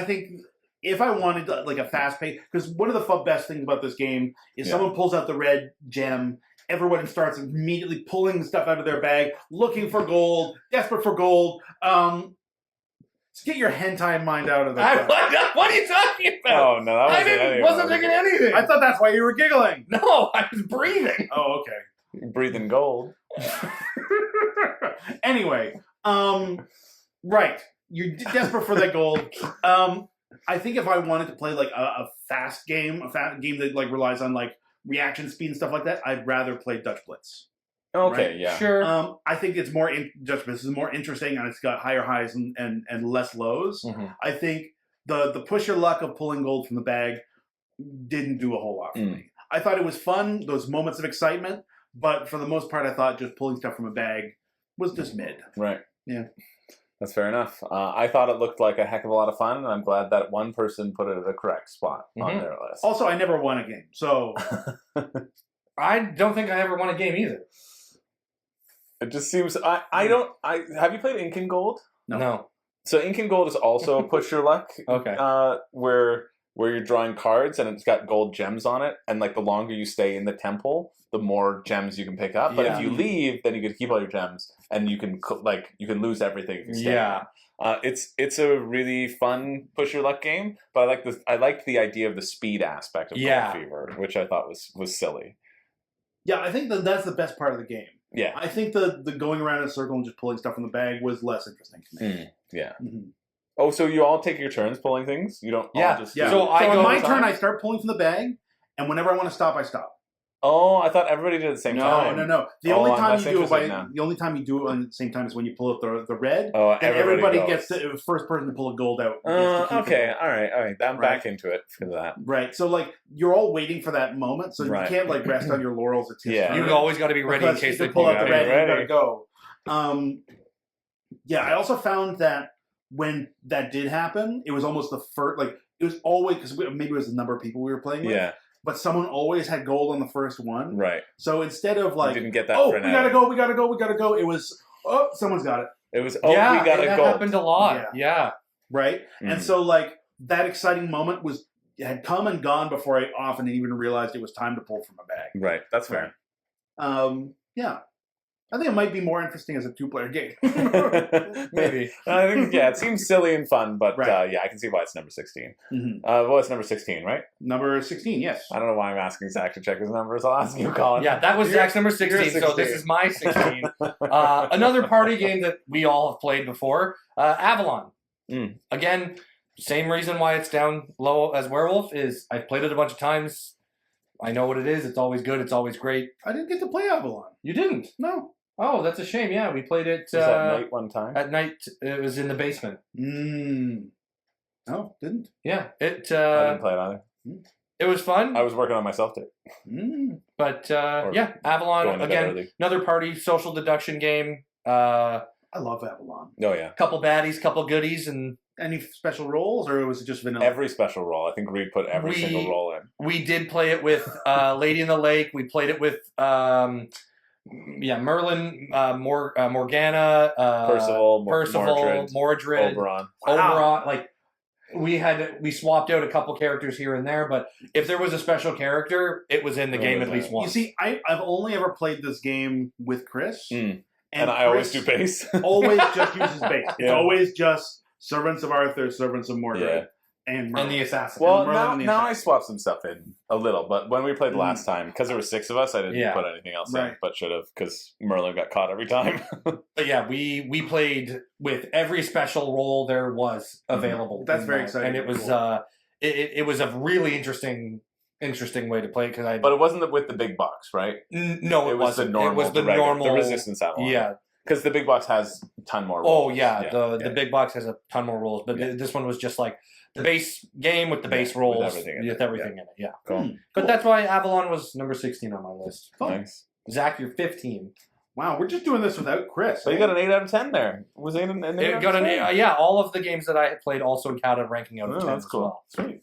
if I wanted like a fast pace, because one of the best things about this game is someone pulls out the red gem. Everyone starts immediately pulling stuff out of their bag, looking for gold, desperate for gold. Just get your hentai mind out of that. What are you talking about? Oh, no, that wasn't thinking anything. I thought that's why you were giggling. No, I was breathing. Oh, okay. You're breathing gold. Anyway, right. You're desperate for that gold. I think if I wanted to play like a fast game, a game that like relies on like reaction speed and stuff like that, I'd rather play Dutch Blitz. Okay, right? yeah. Sure. I think it's more Dutch Blitz is more interesting and it's got higher highs and less lows. Mm-hmm. I think the push your luck of pulling gold from the bag didn't do a whole lot for me. I thought it was fun, those moments of excitement, but for the most part, I thought just pulling stuff from a bag was just mid. Right. Yeah. That's fair enough. I thought it looked like a heck of a lot of fun, and I'm glad that one person put it at the correct spot on their list. Also, I never won a game, so... I don't think I ever won a game either. It just seems... have you played Ink and Gold? No. So Ink and Gold is also a push your luck, Okay. where you're drawing cards and it's got gold gems on it, and like the longer you stay in the temple, the more gems you can pick up. But if you leave, then you can keep all your gems, and you can lose everything if you stay. Yeah. It's a really fun push your luck game, but I liked the idea of the speed aspect of Gold Fever, which I thought was silly. Yeah, I think that's the best part of the game. Yeah. I think the going around in a circle and just pulling stuff from the bag was less interesting to me. Yeah. Mm-hmm. Oh, so you all take your turns pulling things? You don't all just... Yeah. So on my turn, I start pulling from the bag, and whenever I want to stop, I stop. Oh, I thought everybody did it at the same time. No. The only time you do it now. at the same time is when you pull out the red. Oh, and everybody gets the first person to pull a gold out. Okay, all right. I'm back into it for that. Right. So like you're all waiting for that moment, so you can't like rest on your laurels. It's You always got to be ready in case they pull out the red. You gotta go. Yeah, I also found that when that did happen, it was almost the first. Like it was always because maybe it was the number of people we were playing with. Yeah. But someone always had gold on the first one. Right. So instead of like, didn't get that we gotta go, it was, someone's got it. It was, we got a gold. That happened a lot. Yeah. Right? Mm-hmm. And so like, that exciting moment had come and gone before I often even realized it was time to pull from a bag. Right. That's fair. Yeah. I think it might be more interesting as a 2-player game. Maybe. I think, it seems silly and fun, but I can see why it's number 16. Mm-hmm. Well, it's number 16, right? Number 16, yes. I don't know why I'm asking Zach to check his numbers. I'll ask you, Colin. Yeah, that was Zach's number 16, so this is my 16. Another party game that we all have played before, Avalon. Again, same reason why it's down low as Werewolf is I've played it a bunch of times. I know what it is. It's always good. It's always great. I didn't get to play Avalon. You didn't? No. Oh, that's a shame. Yeah, we played it... Was at night one time? At night, it was in the basement. No, didn't. Yeah, I didn't play it either. It was fun. I was working on my self-tape. But, Avalon, again, another party social deduction game. I love Avalon. Oh, yeah. Couple baddies, couple goodies, and... Any special roles, or was it just vanilla? Every special role. I think Reed put every single role in. We did play it with Lady in the Lake. We played it with... Merlin, Morgana, Percival, Mordred, Oberon. Like we swapped out a couple characters here and there, but if there was a special character, it was in the game at least once. You see, I've only ever played this game with Chris, and I always do base. Always just uses base. It's always just Servants of Arthur, Servants of Mordred. And the Assassin. Well, now I swapped some stuff in a little, but when we played last time, because there were 6 of us, I didn't put anything else in, but should have, because Merlin got caught every time. But yeah, we played with every special role there was available. That's very exciting. And it was it was a really interesting way to play it But it wasn't with the big box, right? No, it wasn't. It was the normal, the Resistance Avalon. Yeah. Because the big box has a ton more rules. Oh, yeah. The big box has a ton more rules. But this one was just like the base game with the base rules. With everything in it. Yeah. Cool. But that's why Avalon was number 16 on my list. Oh. Nice. Zach, you're 15. Wow, we're just doing this without Chris. So you got an 8 out of 10 there. Was it an 8 out of 10? Yeah, all of the games that I had played also counted ranking out of 10. That's cool. Well. Sweet.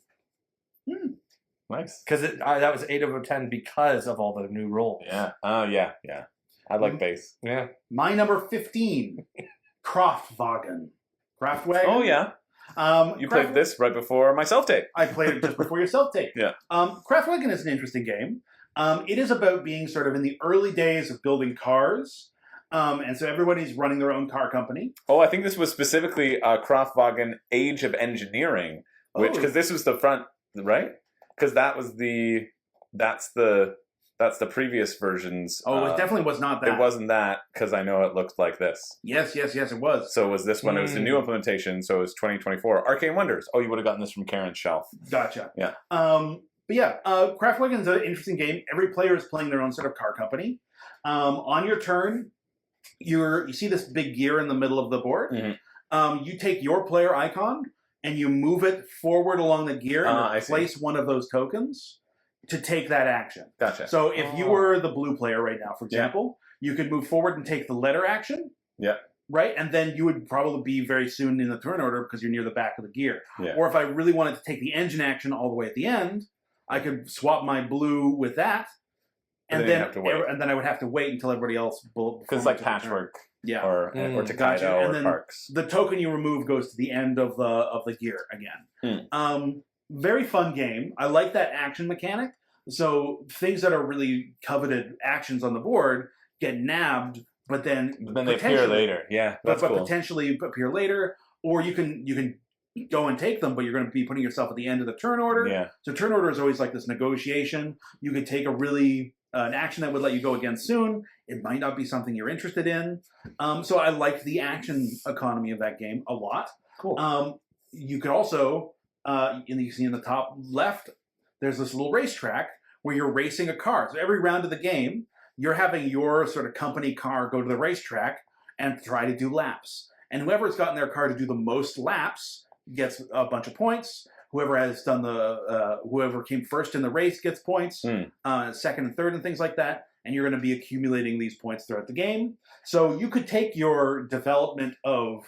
Nice. Because that was 8 out of 10 because of all the new roles. Yeah. Oh, yeah. I like base. Yeah. My number 15, Kraftwagen. Kraftwagen? Oh, yeah. You played this right before my self-tape. I played it just before your self-tape. Yeah. Kraftwagen is an interesting game. It is about being sort of in the early days of building cars. And so everybody's running their own car company. Oh, I think this was specifically Kraftwagen Age of Engineering, because this was the front, right? Because that's the previous versions. Oh, it definitely was not that. It wasn't that, because I know it looked like this. Yes, it was. So was this one? It was the new implementation, so it was 2024. Arcane Wonders. Oh, you would have gotten this from Karen's shelf. Gotcha. Yeah. Kraftwagen is an interesting game. Every player is playing their own sort of car company. On your turn, you see this big gear in the middle of the board. Mm-hmm. You take your player icon, and you move it forward along the gear and place one of those tokens to take that action. Gotcha. So if you were the blue player right now, for example, you could move forward and take the letter action. Yeah. Right? And then you would probably be very soon in the turn order because you're near the back of the gear. Yeah. Or if I really wanted to take the engine action all the way at the end, I could swap my blue with that and then I would have to wait until everybody else because it's like Patchwork, or Takedo gotcha. or Parks. The token you remove goes to the end of the gear again. Very fun game. I like that action mechanic. So things that are really coveted actions on the board get nabbed, but then they appear later. Yeah, that's but cool. potentially appear later, or you can go and take them, but you're going to be putting yourself at the end of the turn order. Yeah. So turn order is always like this negotiation. You could take an action that would let you go again soon. It might not be something you're interested in. So I liked the action economy of that game a lot. Cool. You could also, you see in the top left, there's this little racetrack where you're racing a car. So every round of the game, you're having your sort of company car go to the racetrack and try to do laps. And whoever's gotten their car to do the most laps gets a bunch of points. Whoever has done whoever came first in the race gets points, second and third and things like that. And you're going to be accumulating these points throughout the game. So you could take your development of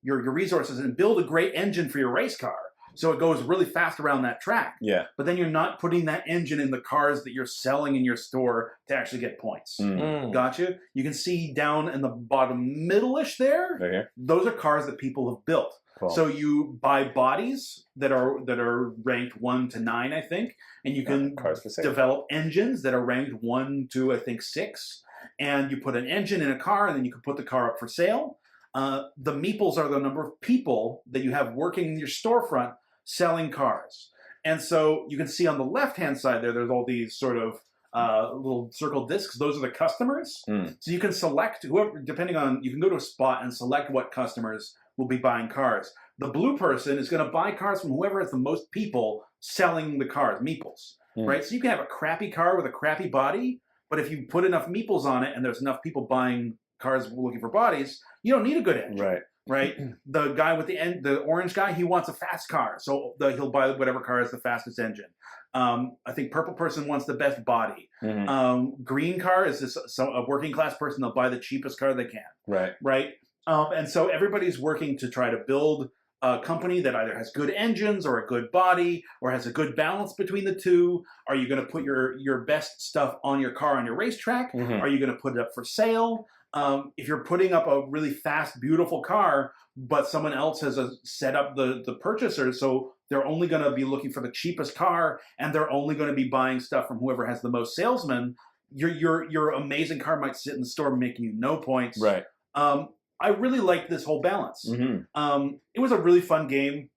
your resources and build a great engine for your race car. So it goes really fast around that track. Yeah. But then you're not putting that engine in the cars that you're selling in your store to actually get points. Gotcha? You can see down in the bottom middle-ish there. Right here. Those are cars that people have built. Cool. So you buy bodies that are ranked 1 to 9, I think, and you can develop engines that are ranked 1 to I think 6, and you put an engine in a car, and then you can put the car up for sale. The meeples are the number of people that you have working in your storefront selling cars, and so you can see on the left-hand side there's all these sort of little circle discs. Those are the customers. So you can select whoever, depending on, you can go to a spot and select what customers will be buying cars. The blue person is going to buy cars from whoever has the most people selling the cars, meeples, right? So you can have a crappy car with a crappy body, but if you put enough meeples on it and there's enough people buying cars looking for bodies, you don't need a good engine. Right? The guy with the orange guy, he wants a fast car, so he'll buy whatever car has the fastest engine. I think purple person wants the best body. Green car is a working class person. They'll buy the cheapest car they can. Right? And so everybody's working to try to build a company that either has good engines or a good body or has a good balance between the two. Are you going to put your best stuff on your car on your racetrack? Are you going to put it up for sale? If you're putting up a really fast, beautiful car, but someone else has set up the purchasers, so they're only going to be looking for the cheapest car, and they're only going to be buying stuff from whoever has the most salesmen, your amazing car might sit in the store making you no points. I really liked this whole balance. It was a really fun game.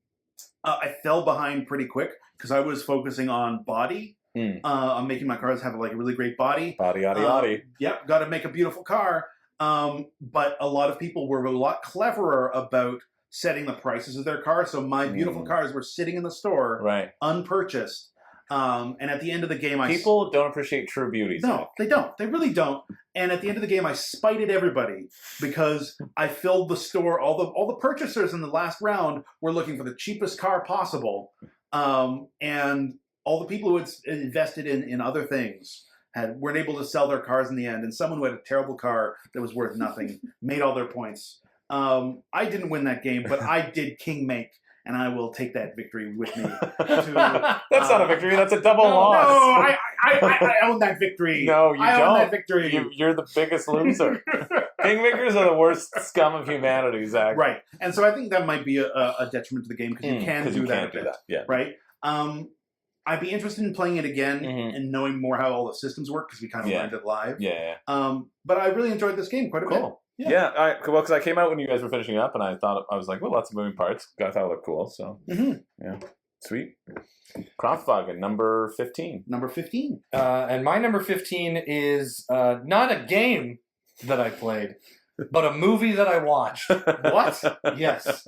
I fell behind pretty quick because I was focusing on body. I'm making my cars have like a really great body. Yep, got to make a beautiful car. But a lot of people were a lot cleverer about setting the prices of their cars. So my beautiful cars were sitting in the store, unpurchased. And at the end of the game, people don't appreciate true beauty. No, they don't. They really don't. And at the end of the game, I spited everybody because I filled the store. All the purchasers in the last round were looking for the cheapest car possible, and all the people who had invested in other things weren't able to sell their cars in the end. And someone who had a terrible car that was worth nothing made all their points. I didn't win that game, but I did king make. And I will take that victory with me. That's not a victory. That's a double loss. No, I own that victory. No, you don't. I own that victory. You're the biggest loser. Kingmakers are the worst scum of humanity, Zach. Right. And so I think that might be a detriment to the game because you can do that. Yeah. Right. I'd be interested in playing it again and knowing more how all the systems work because we kind of learned it live. But I really enjoyed this game quite a bit. Well, because I came out when you guys were finishing up, and I was like, well, lots of moving parts. I thought it looked cool, so yeah, sweet. Kraftwagen, number 15. Number 15. And my number 15 is not a game that I played, but a movie that I watched. What? Yes.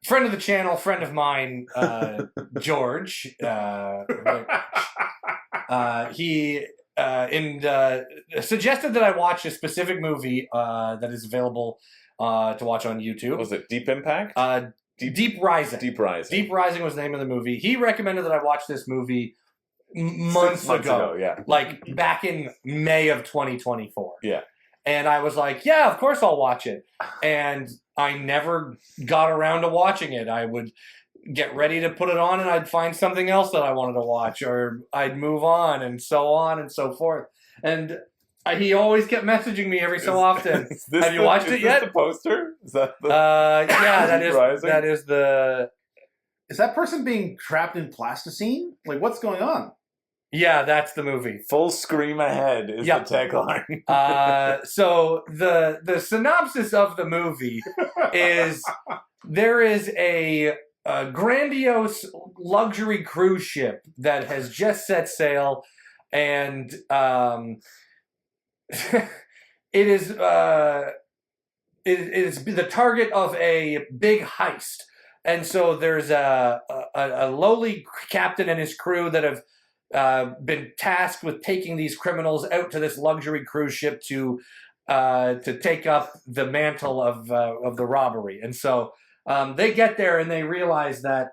Friend of the channel, friend of mine, George. He. Suggested that I watch a specific movie that is available to watch on YouTube. Was it Deep Impact? Deep Rising. Deep Rising. Deep Rising was the name of the movie. He recommended that I watch this movie months ago. Yeah. Like back in May of 2024. Yeah. And I was like, yeah, of course I'll watch it. And I never got around to watching it. I would get ready to put it on, and I'd find something else that I wanted to watch, or I'd move on and so forth. And he always kept messaging me every so often. Have you watched it yet? The poster? Is that the? Yeah, that is the. Is that person being trapped in plasticine? Like, what's going on? Yeah, that's the movie. Full scream ahead is the tagline. So the synopsis of the movie is there is a grandiose luxury cruise ship that has just set sail, and it is the target of a big heist. And so there's a lowly captain and his crew that have been tasked with taking these criminals out to this luxury cruise ship to take up the mantle of the robbery. And so they get there and they realize that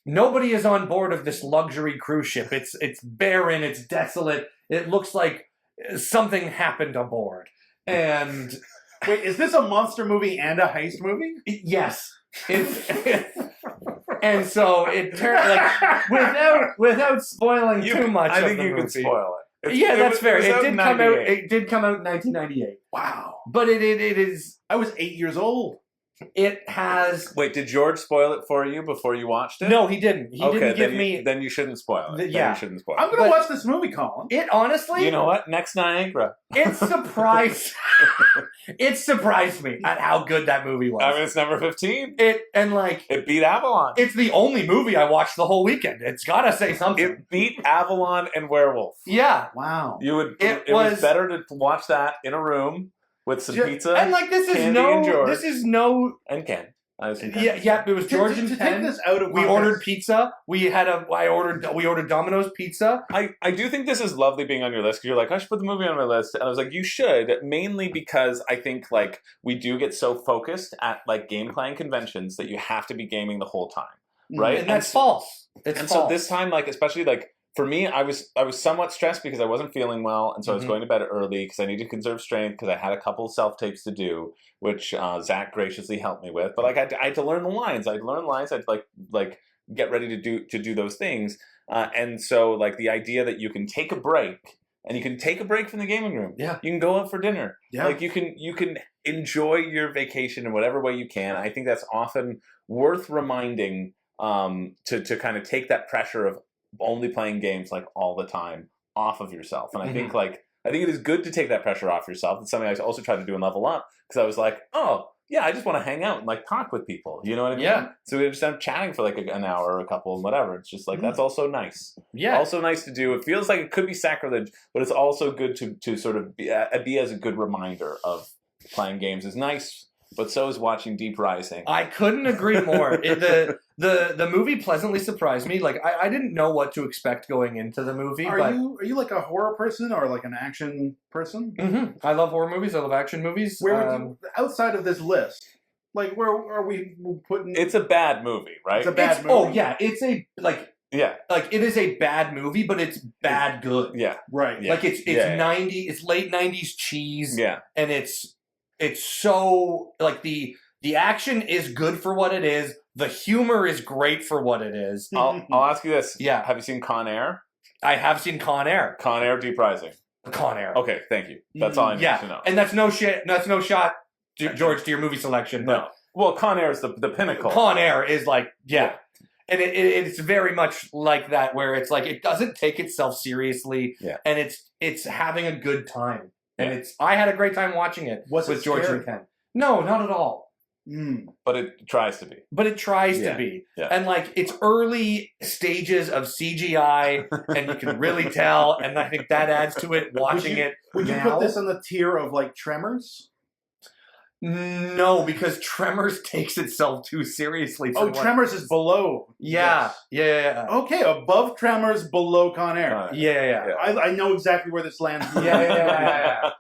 nobody is on board of this luxury cruise ship. It's barren. It's desolate. It looks like something happened aboard. And wait, is this a monster movie and a heist movie? Yes. And so it turned without spoiling too much. I think of the you movie. can spoil it. That's fair. It did come out. 98. It did come out in 1998. Wow. But it is. I was 8 years old. It has. Wait, did George spoil it for you before you watched it? No, he didn't. He didn't give me. Then you shouldn't spoil it. Yeah, you shouldn't spoil it. I'm going to watch this movie, Colin. It honestly. You know what? Next Niagara. It surprised. It surprised me at how good that movie was. I mean, it's number 15. It beat Avalon. It's the only movie I watched the whole weekend. It's got to say something. It beat Avalon and Werewolf. Yeah. Wow. It was better to watch that in a room with some pizza. And this is no. And Ken. Yeah, it was George and Ken. Take this out of we ordered pizza. We ordered Domino's pizza. I do think this is lovely being on your list, because you're like, I should put the movie on my list. And I was like, you should, mainly because I think we do get so focused at game playing conventions that you have to be gaming the whole time. Right? And that's false. It's false. So this time, especially for me, I was somewhat stressed because I wasn't feeling well, and so I was going to bed early because I needed to conserve strength because I had a couple self-tapes to do, which Zach graciously helped me with. But I had to learn the lines. I'd learn lines. I'd get ready to do those things. And so the idea that you can take a break, and you can take a break from the gaming room. Yeah. You can go out for dinner. Yeah. You can enjoy your vacation in whatever way you can. I think that's often worth reminding to kind of take that pressure of only playing games all the time off of yourself. And I think I think it is good to take that pressure off yourself. It's something I also tried to do in Level Up, because I was like, oh yeah, I just want to hang out and talk with people. You know what I mean? Yeah. So we just end up chatting for an hour or a couple and whatever. It's just that's also nice. Yeah. Also nice to do. It feels like it could be sacrilege, but it's also good to sort of be as a good reminder of playing games is nice. But so is watching Deep Rising. I couldn't agree more. The movie pleasantly surprised me. I didn't know what to expect going into the movie. Are you a horror person or an action person? Mm-hmm. I love horror movies. I love action movies. Where would you, outside of this list, where are we putting? It's a bad movie, right? It's a bad movie. Oh yeah, it's a yeah. it is a bad movie, but it's bad good. Yeah. Right. Yeah. It's 90s, it's late 90s cheese. Yeah. And it's so the action is good for what it is. The humor is great for what it is. I'll ask you this. Yeah. Have you seen Con Air? I have seen Con Air. Con Air, Deep Rising. Con Air. Okay, thank you. That's all I need to know. And that's no shot, George, to your movie selection. No. Well, Con Air is the pinnacle. Con Air is yeah. And it's very much like that, where it's it doesn't take itself seriously, and it's having a good time. And I had a great time watching it with George and Ken. No, not at all. But it tries to be. But it tries to be. Yeah. And it's early stages of CGI, and you can really tell, and I think that adds to it watching it. Would you put this on the tier of Tremors? No, because Tremors takes itself too seriously. Tremors is below. Yeah. This. Yeah. Okay, above Tremors, below Con Air. Yeah. I know exactly where this lands. Yeah.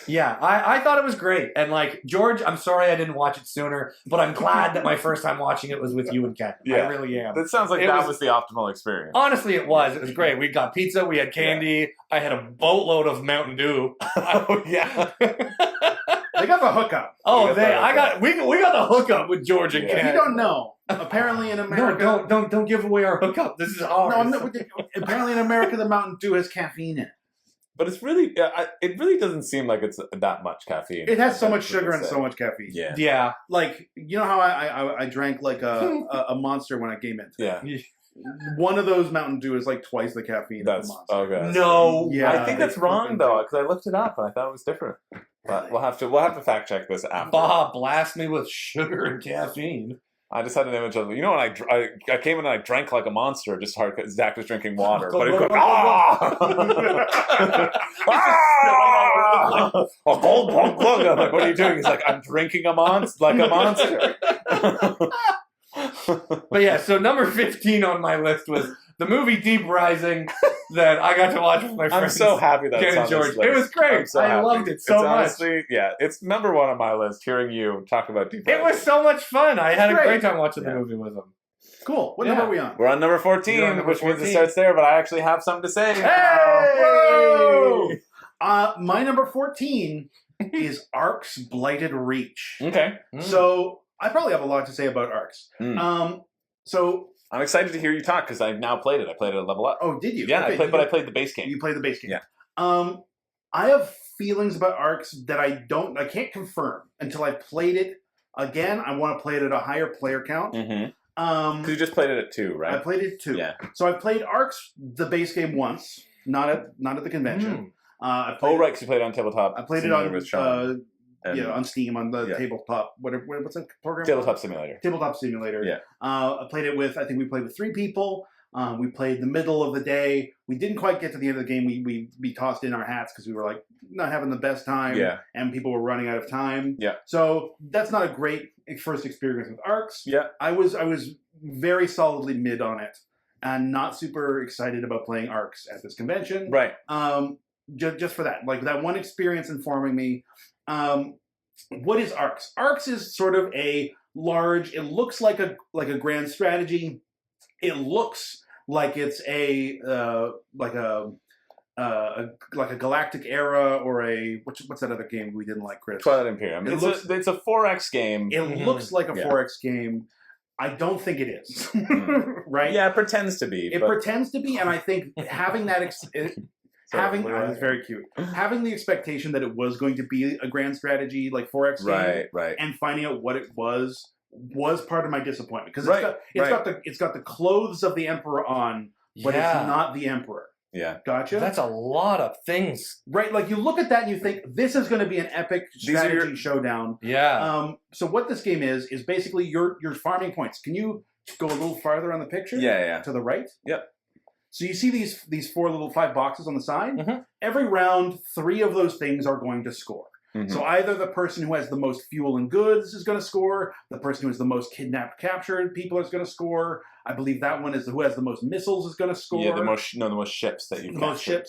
Yeah, I thought it was great. And George, I'm sorry I didn't watch it sooner, but I'm glad that my first time watching it was with you and Ken. Yeah. I really am. That sounds like that was the optimal experience. Honestly, it was. It was great. We got pizza, we had candy, I had a boatload of Mountain Dew. Oh, yeah. They got the hookup. Oh, we got the hookup with George and If Ken. you don't know, apparently in America, don't give away our hookup. This is ours. no, apparently in America, the Mountain Dew has caffeine in it. But it's really, it really doesn't seem like it's that much caffeine. It has so much sugar and so much caffeine. Yeah. Yeah. Like, you know how I drank like a Monster when I came in? Yeah. One of those Mountain Dew is like twice the caffeine of the That's Monster. okay. No. Yeah, I think that's wrong though, because I looked it up and I thought it was different. But we'll have to fact check this after. Bah, blast me with sugar and caffeine. I just had an image of, when I came in and I drank like a monster just hard because Zach was drinking water, but he'd go, I'm like, what are you doing? He's like, I'm drinking like a monster. But yeah, so number 15 on my list was the movie Deep Rising that I got to watch with my friends. I'm so happy that Ken it's and on George. this list. It was great. So I happy. loved it so much. Honestly, yeah, it's number one on my list. Hearing you talk about Deep Rising. It was so much fun. I had a Great. great time watching the movie with them. Cool. What Yeah. number are we on? We're on number 14, You're on number which means 14. it starts there. But I actually have something to say. Whoa! My number 14 is Ark's Blighted Reach. Okay, So I probably have a lot to say about Arcs. So I'm excited to hear you talk because I've now played it. I played it at level up. oh, did you? Yeah, Okay, I played the base game. You played the base game. Yeah. I have feelings about Arcs that I can't confirm until I played it again. I want to play it at a higher player count. Mm-hmm. Because you just played it at 2, right? I played it 2. Yeah. So I played Arcs the base game once, not at the convention. I played Right, because you played it on tabletop. I played it Simulator on with Sean. on Steam on the Yeah. tabletop. What's that program? Tabletop Simulator. Tabletop Simulator. Yeah. I played it with. I think we played with 3 people. We played the middle of the day. We didn't quite get to the end of the game. We tossed in our hats because we were like not having the best time. Yeah. And people were running out of time. Yeah. So that's not a great first experience with Arcs. Yeah. I was very solidly mid on it, and not super excited about playing Arcs at this convention. Right. Just for that, like that one experience informing me. What is Arcs? Arcs is sort of a large. It looks like a grand strategy. It looks like it's like a Galactic Era or a what's that other game we didn't like, Chris? Twilight Imperium. It's a 4X game. It looks like a Yeah. 4X game. I don't think it is. Right? Yeah, it pretends to be. It pretends to be, and I think having that it's very cute. Having the expectation that it was going to be a grand strategy like 4X game, right. and finding out what it was part of my disappointment because it's got the clothes of the Emperor on, but it's not the Emperor. Yeah. Gotcha. That's a lot of things. Right, like you look at that and you think this is going to be an epic strategy showdown. Yeah. So what this game is basically you're farming points. Can you go a little farther on the picture? Yeah. To the right. Yep. So you see these 4 little 5 boxes on the side. Mhm. Every round, 3 of those things are going to score. Mm-hmm. So either the person who has the most fuel and goods is going to score, the person who has the most kidnapped, captured people is going to score. I believe that one is who has the most missiles is going to score. Yeah, the most ships that you've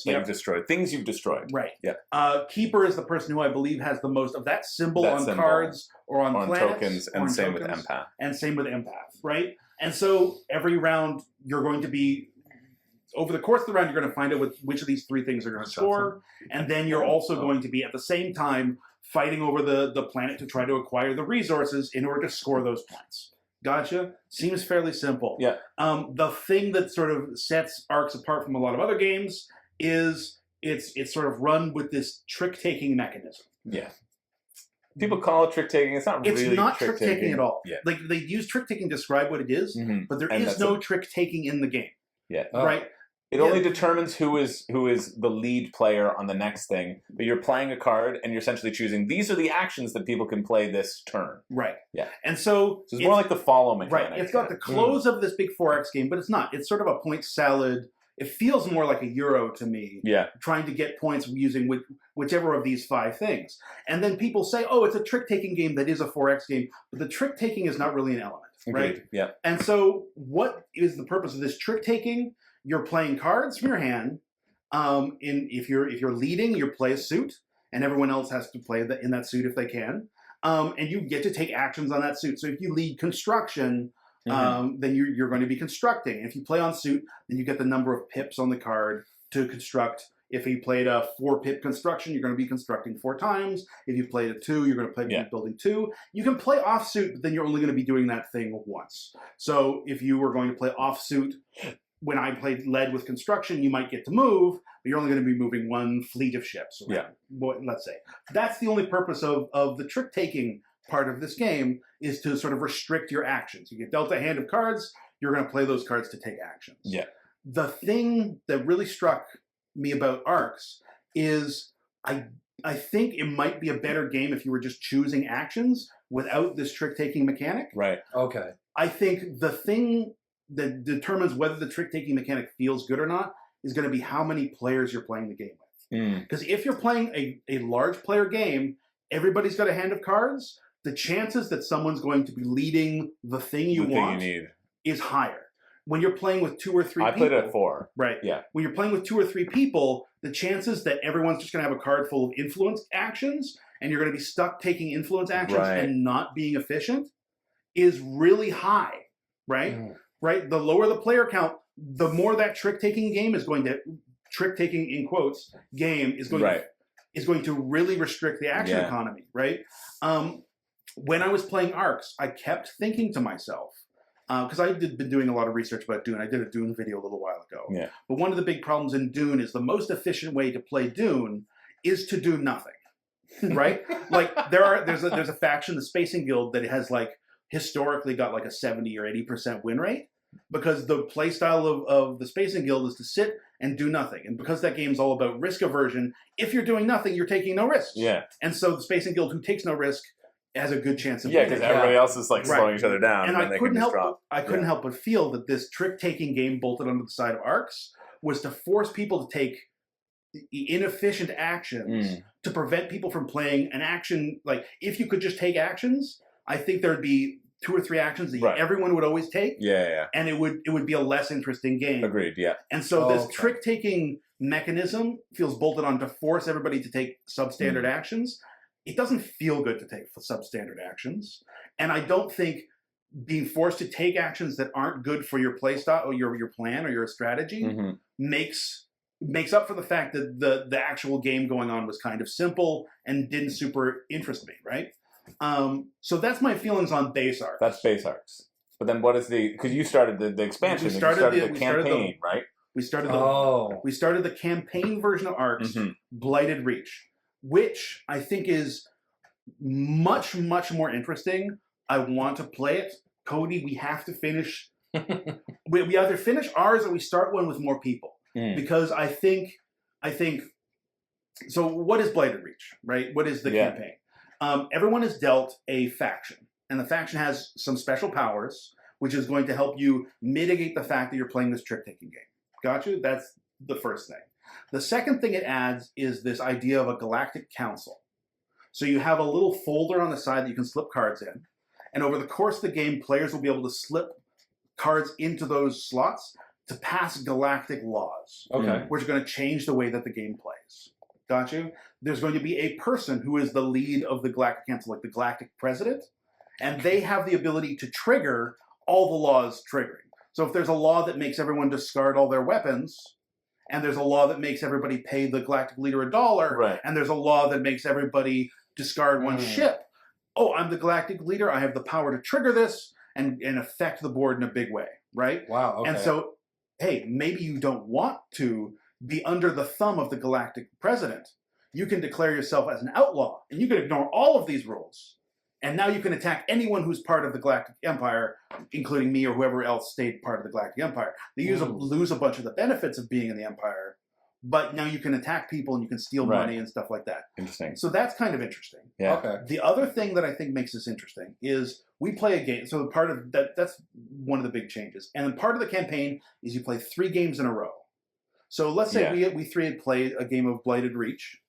you've destroyed. Things you've destroyed. Right. Yeah. Keeper is the person who I believe has the most of that symbol on cards or on planets. Tokens, and same with Empath. And same with Empath, right? And so every round you're going to be, over the course of the round, you're going to find out which of these 3 things are going to score. And then you're also going to be, at the same time, fighting over the planet to try to acquire the resources in order to score those points. Gotcha? Seems fairly simple. Yeah. The thing that sort of sets Arcs apart from a lot of other games is it's sort of run with this trick-taking mechanism. Yeah. People call it trick-taking. It's not really trick-taking at all. Yeah. Like, they use trick-taking to describe what it is, but there is no trick-taking in the game. Yeah. Right? It only determines who is the lead player on the next thing. But you're playing a card, and you're essentially choosing, these are the actions that people can play this turn. Right. Yeah. And so it's more like the follow mechanic. Right. It's got the clothes of this big 4X game, but it's not. It's sort of a point salad. It feels more like a Euro to me. Yeah. Trying to get points using whichever of these 5 things. And then people say, oh, it's a trick-taking game that is a 4X game, but the trick-taking is not really an element. Right? Agreed. Yeah. And so what is the purpose of this trick-taking? You're playing cards from your hand. If you're leading, you play a suit, and everyone else has to play in that suit if they can. And you get to take actions on that suit. So if you lead construction, then you're going to be constructing. If you play on suit, then you get the number of pips on the card to construct If you played a 4-pip construction, you're going to be constructing 4 times. If you played a 2, you're going to play building 2. You can play offsuit, but then you're only going to be doing that thing once. So if you were going to play offsuit, when I played lead with construction, you might get to move, but you're only going to be moving 1 fleet of ships. Let's say. That's the only purpose of the trick-taking part of this game, is to sort of restrict your actions. You get dealt a hand of cards, you're going to play those cards to take actions. Yeah. The thing that really struck me about Arcs is I think it might be a better game if you were just choosing actions without this trick-taking mechanic. Right. Okay. I think the thing that determines whether the trick-taking mechanic feels good or not is going to be how many players you're playing the game with. Because if you're playing a large player game, everybody's got a hand of cards, the chances that someone's going to be leading the thing you want is higher. When you're playing with 2 or 3 people... I played it at 4. Right. Yeah. When you're playing with 2 or 3 people, the chances that everyone's just going to have a card full of influence actions, and you're going to be stuck taking influence actions and not being efficient, is really high, right? Right? The lower the player count, the more that trick-taking game is going to... Trick-taking, in quotes, game is going to really restrict the action economy, right? When I was playing Arcs, I kept thinking to myself, because I had been doing a lot of research about Dune. I did a Dune video a little while ago. Yeah. But one of the big problems in Dune is the most efficient way to play Dune is to do nothing, right? Like there's a faction, the Spacing Guild, that has like historically got like a 70 or 80% win rate, because the play style of the Spacing Guild is to sit and do nothing. And because that game's all about risk aversion, if you're doing nothing, you're taking no risks. Yeah. And so the Spacing Guild, who takes no risk, has a good chance of winning. because everybody else is like slowing each other down. And I couldn't help but feel that this trick-taking game bolted onto the side of Arcs was to force people to take inefficient actions to prevent people from playing an action. Like, if you could just take actions, I think there'd be 2 or 3 actions that everyone would always take. And it would be a less interesting game. Agreed, yeah. And so this trick-taking mechanism feels bolted on to force everybody to take substandard actions. It doesn't feel good to take substandard actions. And I don't think being forced to take actions that aren't good for your playstyle or your plan or your strategy makes up for the fact that the actual game going on was kind of simple and didn't super interest me, right? So that's my feelings on base Arcs. That's base Arcs. But then what is because you started the expansion, you started the campaign, right? We started the campaign version of Arcs, Blighted Reach, which I think is much, much more interesting. I want to play it. Cody, we have to finish. we either finish ours or we start one with more people. Because I think. So what is Blighted Reach, right? What is the campaign? Everyone is dealt a faction, and the faction has some special powers, which is going to help you mitigate the fact that you're playing this trick-taking game. Got you? That's the first thing. The second thing it adds is this idea of a galactic council. So you have a little folder on the side that you can slip cards in, and over the course of the game, players will be able to slip cards into those slots to pass galactic laws, which are going to change the way that the game plays. Got you? There's going to be a person who is the lead of the Galactic Council, like the Galactic President, and they have the ability to trigger all the laws triggering. So if there's a law that makes everyone discard all their weapons, and there's a law that makes everybody pay the Galactic Leader $1, and there's a law that makes everybody discard one ship, I'm the Galactic Leader, I have the power to trigger this and affect the board in a big way, right? Wow, okay. And so, hey, maybe you don't want to be under the thumb of the Galactic President. You can declare yourself as an outlaw, and you can ignore all of these rules. And now you can attack anyone who's part of the Galactic Empire, including me or whoever else stayed part of the Galactic Empire. They lose a bunch of the benefits of being in the Empire, but now you can attack people and you can steal money and stuff like that. Interesting. So that's kind of interesting. Yeah. Okay. The other thing that I think makes this interesting is we play a game. So part of that's one of the big changes. And then part of the campaign is you play 3 games in a row. So let's say we 3 had played a game of Blighted Reach,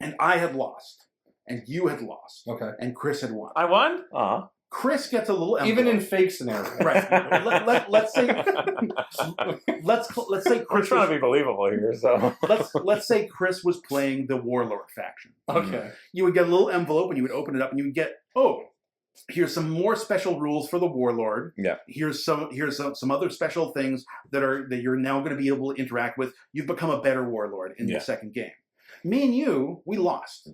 and I had lost, and you had lost, and Chris had won. I won? Uh-huh. Chris gets a little envelope. Even in fake scenario. Right. Let's say Chris. We're trying to be believable here, so let's say Chris was playing the Warlord faction. Okay. You would get a little envelope, and you would open it up, and you would get here's some more special rules for the warlord. Yeah. Here's some other special things that you're now going to be able to interact with. You've become a better warlord in the second game. Me and you, we lost.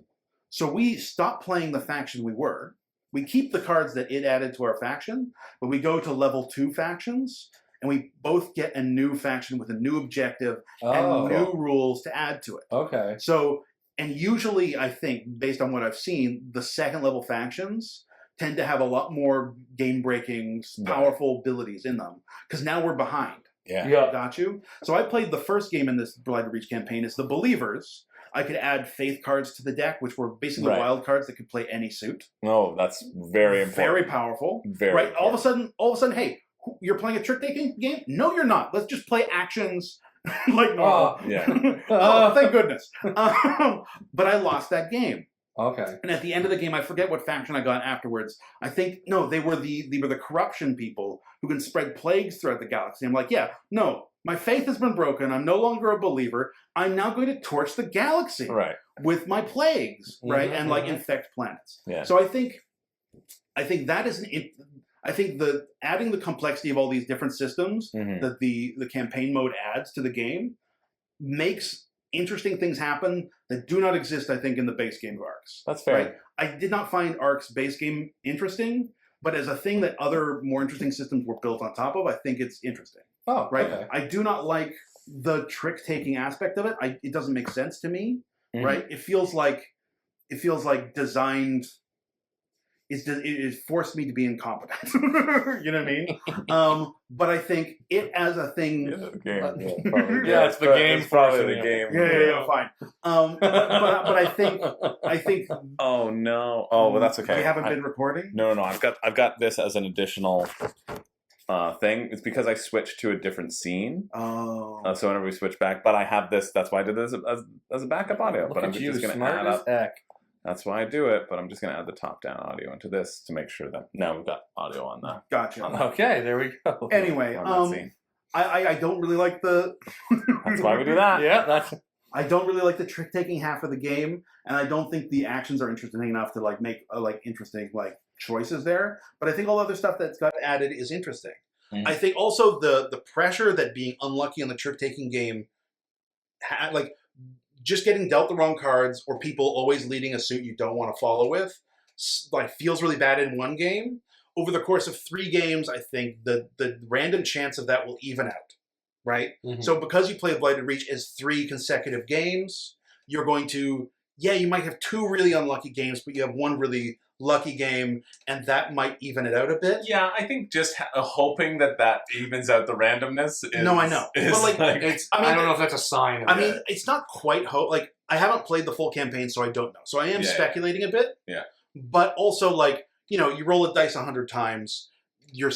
So we stopped playing the faction we were. We keep the cards that it added to our faction, but we go to level 2 factions, and we both get a new faction with a new objective and new rules to add to it. Okay. So, and usually, I think, based on what I've seen, the second level factions tend to have a lot more game-breaking, powerful abilities in them. Because now we're behind. Yeah. Got you? So I played the first game in this Blighted Reach campaign as the Believers. I could add faith cards to the deck, which were basically wild cards that could play any suit. Oh, that's very important. Very powerful. Very important. All of a sudden, hey, you're playing a trick-taking game? No, you're not. Let's just play actions like normal. Thank goodness. But I lost that game. Okay. And at the end of the game, I forget what faction I got afterwards. I think they were the corruption people who can spread plagues throughout the galaxy. I'm like, my faith has been broken. I'm no longer a believer. I'm now going to torch the galaxy with my plagues, and like infect planets. Yeah. So I think that is I think adding the complexity of all these different systems that the campaign mode adds to the game makes interesting things happen that do not exist, I think, in the base game of Arcs. That's fair. Right? I did not find Arcs base game interesting, but as a thing that other more interesting systems were built on top of, I think it's interesting. Oh, right. Okay. I do not like the trick-taking aspect of it. It doesn't make sense to me. Right. It feels like designed. It forced me to be incompetent. You know what I mean? But I think it as a thing. It's the game. It's probably the game. Yeah, fine. But I think. Oh no! Oh, well, that's okay. We haven't been recording. No. I've got this as an additional thing. It's because I switched to a different scene. Oh. So whenever we switch back, but I have this. That's why I did this as a backup audio. But I'm just going to add up. That's why I do it, but I'm just going to add the top-down audio into this to make sure that now we've got audio on that. Gotcha. Okay, there we go. Anyway, I don't really like the... That's why we do that. Yeah, I don't really like the trick-taking half of the game, and I don't think the actions are interesting enough to make interesting choices there. But I think all the other stuff that's got added is interesting. I think also the pressure that being unlucky in the trick-taking game just getting dealt the wrong cards or people always leading a suit you don't want to follow with feels really bad in one game. Over the course of 3 games, I think the random chance of that will even out, right? So because you play Blighted Reach as 3 consecutive games, you're going to, you might have 2 really unlucky games, but you have 1 really lucky game, and that might even it out a bit. Yeah, I think just hoping that evens out the randomness is... No, I know. But I don't know if that's a sign of it. It's not quite hope. I haven't played the full campaign, so I don't know. So I am speculating a bit. Yeah. But also, you roll a dice 100 times, you're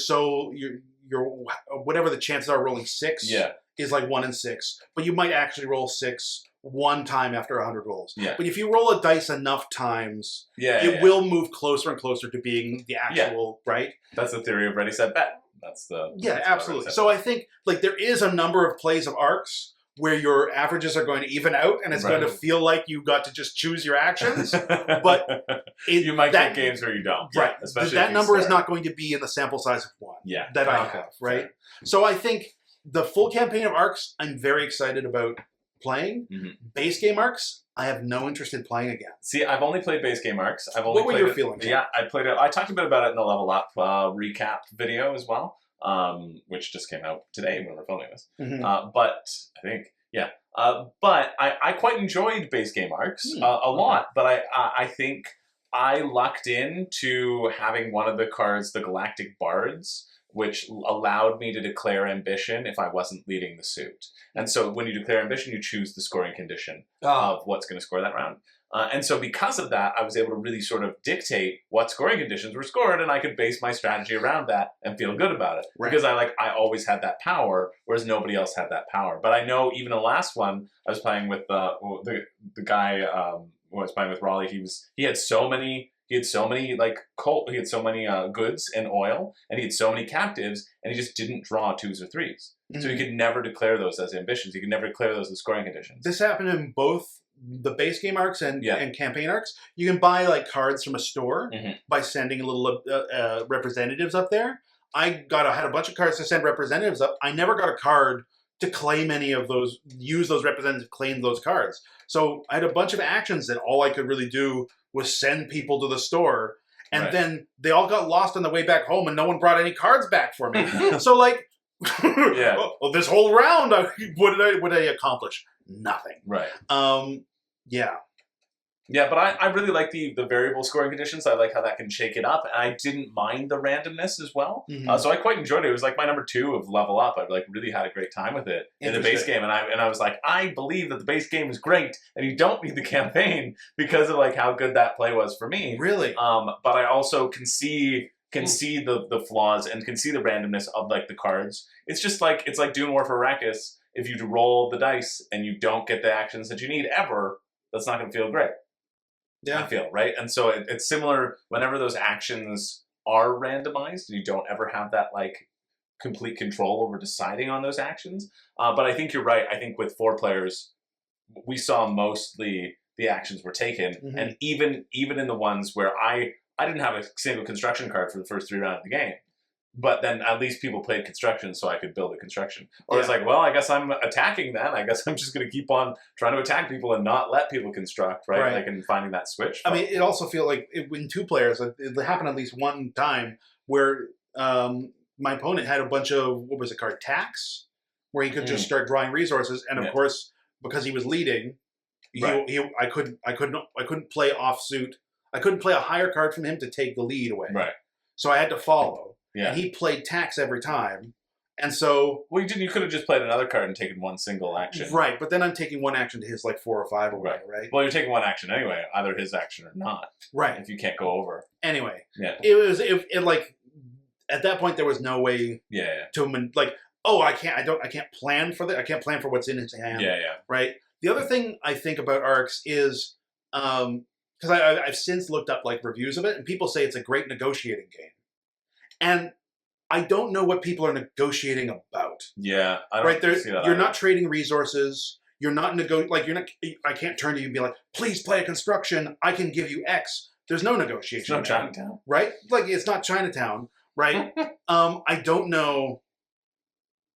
whatever the chances are rolling 6 is 1 in 6. But you might actually roll 6 one time after 100 rolls. Yeah. But if you roll a dice enough times, it will move closer and closer to being the actual, right? That's the theory of Ready, Set, Bet. That's absolutely. So I think there is a number of plays of Arcs where your averages are going to even out, and it's going to feel like you got to just choose your actions. But you might get games where you don't, right? Especially that number is not going to be in the sample size of 1 that I have, right? Fair. So I think the full campaign of Arcs, I'm very excited about playing. Base game Arcs, I have no interest in playing again. See, I've only played base game Arcs. What were your feelings? Yeah, I played it. I talked a bit about it in the Level Up recap video as well, which just came out today when we're filming this. But I think, but I quite enjoyed base game Arcs a lot. But I think I lucked into having one of the cards, the Galactic Bards, which allowed me to declare ambition if I wasn't leading the suit. And so when you declare ambition, you choose the scoring condition of what's going to score that round. And so because of that, I was able to really sort of dictate what scoring conditions were scored, and I could base my strategy around that and feel good about it. Right. Because I always had that power, whereas nobody else had that power. But I know even the last one, I was playing with the guy who I was playing with, Raleigh. He had so many goods and oil, and he had so many captives, and he just didn't draw 2s or 3s. So he could never declare those as ambitions. He could never declare those as scoring conditions. This happened in both the base game arcs and campaign arcs, you can buy like cards from a store by sending little representatives up there. I had a bunch of cards to send representatives up. I never got a card to claim any of those, use those representatives to claim those cards. So I had a bunch of actions that all I could really do was send people to the store. And then they all got lost on the way back home and no one brought any cards back for me. So like, well, this whole round, what did I accomplish? Nothing. Right. Yeah, but I really like the variable scoring conditions. I like how that can shake it up, and I didn't mind the randomness as well. So I quite enjoyed it. It was like my number 2 of Level Up. I like really had a great time with it in the base game, and I was like, I believe that the base game is great, and you don't need the campaign because of like how good that play was for me. Really. But I also can see the flaws and can see the randomness of like the cards. It's just like it's like Dune War for Arrakis. If you roll the dice and you don't get the actions that you need ever, that's not going to feel great. Yeah. I feel, right? And so it's similar whenever those actions are randomized and you don't ever have that like complete control over deciding on those actions. But I think you're right. I think with 4 players, we saw mostly the actions were taken. And even in the ones where I didn't have a single construction card for the first 3 rounds of the game. But then at least people played construction so I could build a construction. Or it's like, well, I guess I'm attacking then. I guess I'm just going to keep on trying to attack people and not let people construct, right? Like, and finding that switch. I mean, it also feels like when 2 players, it happened at least one time where my opponent had a bunch of, what was it called, tax, where he could just start drawing resources. And of course, because he was leading, I couldn't play offsuit. I couldn't play a higher card from him to take the lead away. Right. So I had to follow. Yeah. And he played tax every time. And so... Well, you didn't. You could have just played another card and taken one single action. Right, but then I'm taking one action to his like 4 or 5 or whatever, right? Well, you're taking one action anyway, either his action or not. Right. If you can't go over. Anyway. Yeah. It like... At that point, there was no way to... Like, oh, I can't plan for that. I can't plan for what's in his hand. Yeah. Right? The other thing I think about ARCs is... Because I've since looked up like reviews of it, and people say it's a great negotiating game. And I don't know what people are negotiating about. Yeah, I don't see that. You're not trading resources. You're not I can't turn to you and be like, please play a construction. I can give you X. There's no negotiation. It's not Chinatown, right? Like it's not Chinatown, right? I don't know.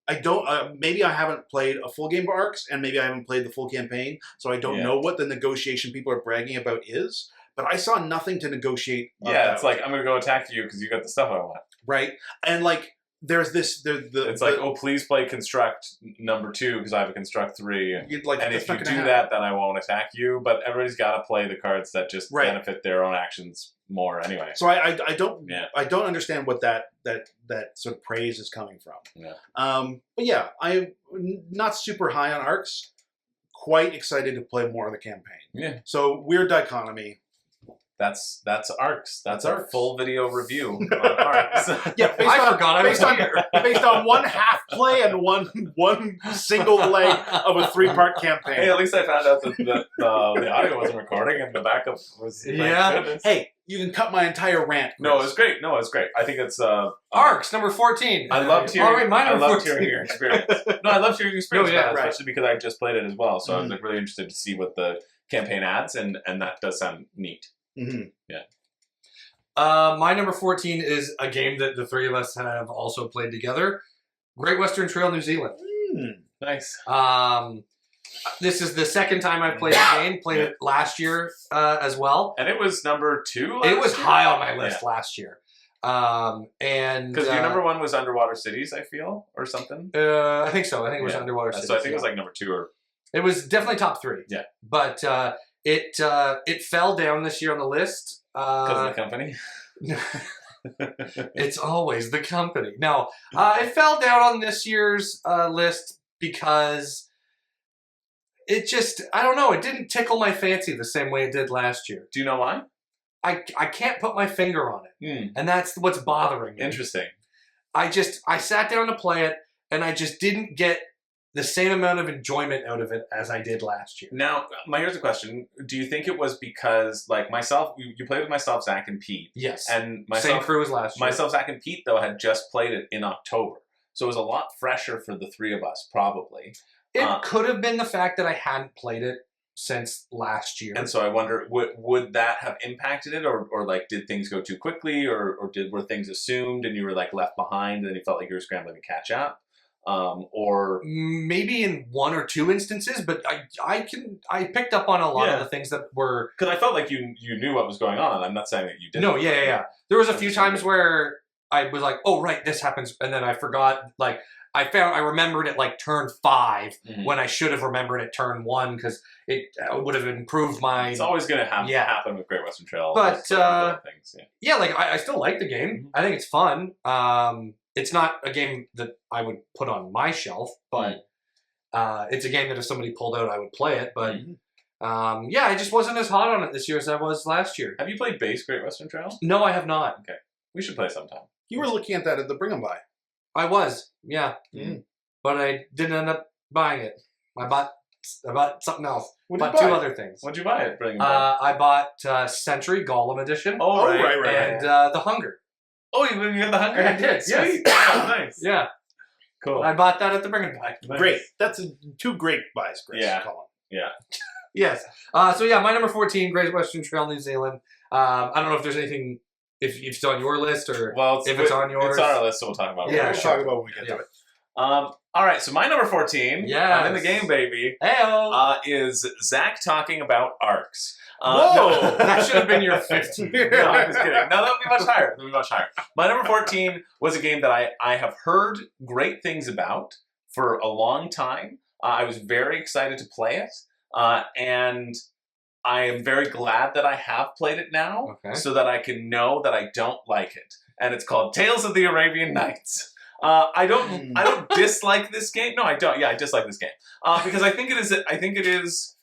Maybe I haven't played a full game of ARCs, and maybe I haven't played the full campaign, so I don't know what the negotiation people are bragging about is. But I saw nothing to negotiate. Yeah, it's like I'm gonna go attack you because you got the stuff I want. Right, and like there's this. It's like, oh, please play construct number 2 because I have a construct 3. And if you do that, then I won't attack you. But everybody's got to play the cards that just benefit their own actions more anyway. So I don't understand what that sort of praise is coming from. Yeah. But yeah, I'm not super high on ARCs. Quite excited to play more of the campaign. Yeah. So Weird Dichotomy. That's ARCs. That's our ARCs. full video review on ARCs. Yeah, based on one half play and one single leg of a 3-part campaign. Hey, at least I found out that the audio wasn't recording and the backup was. Hey, you can cut my entire rant. Chris. No, it was great. I think it's ARCs number 14. I loved hearing. All right, mine I loved 14. hearing your experience. No, I loved hearing your experience, especially because I just played it as well. So I was like really interested to see what the campaign adds, and that does sound neat. Mm-hmm. Yeah. My number 14 is a game that the 3 of us have also played together. Great Western Trail, New Zealand. Nice. This is the second time I've played the game. Played it last year as well. And it was number 2 It was high on my list last year. And because your number 1 was Underwater Cities, I feel, or something. I think so. I think it was Underwater Cities. So I think it was like number 2 or. It was definitely top 3. Yeah. But it fell down this year on the list. Because of the company? It's always the company. No, it fell down on this year's list because it just, I don't know, it didn't tickle my fancy the same way it did last year. Do you know why? I can't put my finger on it. And that's what's bothering me. Interesting. I sat down to play it, and I just didn't get the same amount of enjoyment out of it as I did last year. Now, here's a question. Do you think it was because, like, myself, you played with myself, Zach, and Pete. Yes. And myself, same crew as last year. Myself, Zach, and Pete, though, had just played it in October. So it was a lot fresher for the 3 of us, probably. It could have been the fact that I hadn't played it since last year. And so I wonder, would that have impacted it, or like did things go too quickly, or were things assumed and you were like left behind and you felt like you were scrambling to catch up, or maybe in one or two instances, but I picked up on a lot of the things that were, because I felt like you knew what was going on. I'm not saying that you didn't. No, yeah. There was a few times where I was like, oh right, this happens, and then I forgot. Like I remembered it like turn 5 when I should have remembered it turn 1 because it would have improved my. It's always going to happen with Great Western Trail. But things, like I still like the game. I think it's fun. It's not a game that I would put on my shelf, but it's a game that if somebody pulled out, I would play it. But I just wasn't as hot on it this year as I was last year. Have you played base Great Western Trail? No, I have not. Okay, we should play sometime. You were looking at that at the Bring 'em By. I was, but I didn't end up buying it. I bought something else. Bought 2 other things. What'd you buy it? Bring 'em By? I bought Century Golem Edition. Oh, right. And The Hunger. Oh, you got The Hunger? I did, yes. Oh, nice. Yeah. Cool. I bought that at the Bring 'em By. Nice. Great. That's 2 great buys, Chris. Yeah. Colin. Yeah. Yes. My number 14, Great Western Trail, New Zealand. I don't know if there's anything, if it's on your list or if it's on yours. It's on our list, so we'll talk about it. We'll talk about when we get to it. All right, so my number 14, I'm in the game, baby, is Zach talking about arcs. Whoa! That should have been your 15. No, I'm just kidding. No, that would be much higher. My number 14 was a game that I have heard great things about for a long time. I was very excited to play it, and I am very glad that I have played it now, so that I can know that I don't like it. And it's called Tales of the Arabian Nights. I don't dislike this game. No, I don't. Yeah, I dislike this game because I think it is.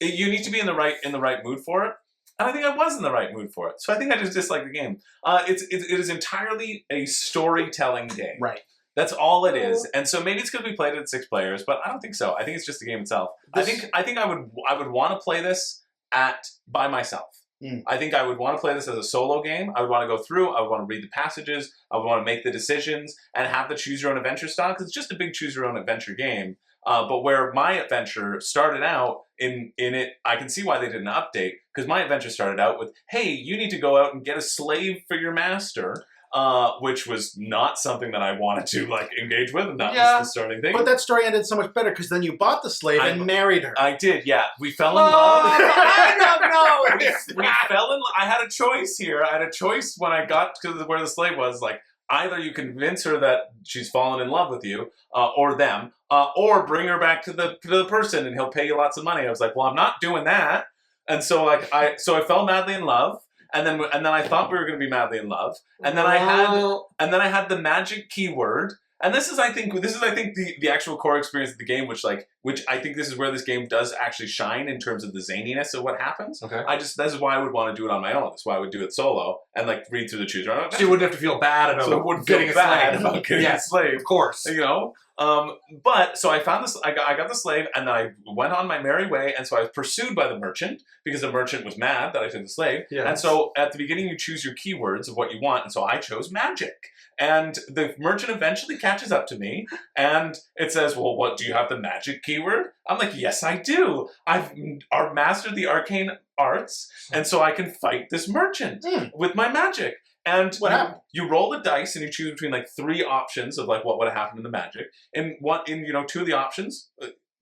You need to be in the right mood for it, and I think I was in the right mood for it. So I think I just dislike the game. It is entirely a storytelling game. Right. That's all it is. And so maybe it's going to be played at 6 players, but I don't think so. I think it's just the game itself. I think I would want to play this by myself. I think I would want to play this as a solo game. I would want to go through. I would want to read the passages. I would want to make the decisions and have the choose your own adventure style because it's just a big choose your own adventure game. But where my adventure started out in it, I can see why they didn't update because my adventure started out with, hey, you need to go out and get a slave for your master. Which was not something that I wanted to engage with, and that was the starting thing. But that story ended so much better because then you bought the slave and married her. I did, yeah. We fell in love. I don't know. we fell in love. I had a choice here. I had a choice when I got to where the slave was. Either you convince her that she's fallen in love with you, or them, or bring her back to the person and he'll pay you lots of money. I was like, well, I'm not doing that. And so I fell madly in love. And then I thought we were going to be madly in love, and then I had the magic keyword, and this is I think the actual core experience of the game, which I think this is where this game does actually shine in terms of the zaniness of what happens. Okay. This is why I would want to do it on my own. That's why I would do it solo and read through the choose your own. So you wouldn't have to feel bad about getting a slave, of course. But so I found this. I got the slave, and then I went on my merry way. And so I was pursued by the merchant because the merchant was mad that I took the slave. Yes. And so at the beginning, you choose your keywords of what you want. And so I chose magic. And the merchant eventually catches up to me, and it says, "Well, what do you have the magic keyword?" I'm like, "Yes, I do. I've mastered the arcane arts, and so I can fight this merchant with my magic." And you roll the dice and you choose between 3 options of what would have happened in the magic. And 2 of the options,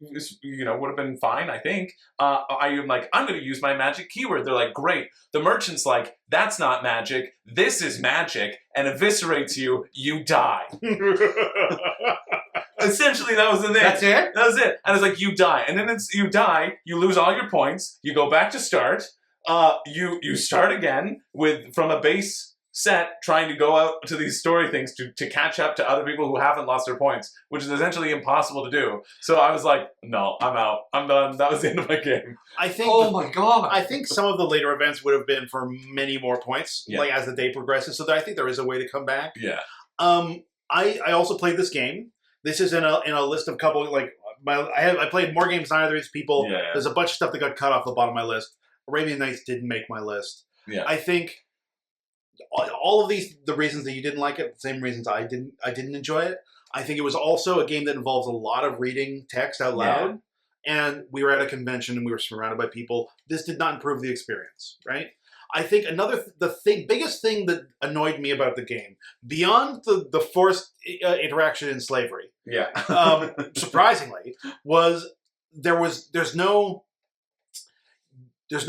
would have been fine, I think. I'm like, I'm going to use my magic keyword. They're like, great. The merchant's like, that's not magic. This is magic, and eviscerates you. You die. Essentially, that was the thing. That's it? That was it. And it's like, you die. And then you die. You lose all your points. You go back to start. You start again from a base set trying to go out to these story things to catch up to other people who haven't lost their points, which is essentially impossible to do. So I was like, no, I'm out. I'm done. That was the end of my game. I think. Oh my god! I think some of the later events would have been for many more points, as the day progresses. So I think there is a way to come back. Yeah. I also played this game. This is in a list of couple I played more games than either of these people. Yeah. There's a bunch of stuff that got cut off the bottom of my list. Arabian Nights didn't make my list. Yeah. I think all of the reasons that you didn't like it, the same reasons I didn't enjoy it. I think it was also a game that involves a lot of reading text out loud. and we were at a convention and we were surrounded by people. This did not improve the experience, right? I think biggest thing that annoyed me about the game, beyond the forced interaction in slavery, surprisingly, was there's no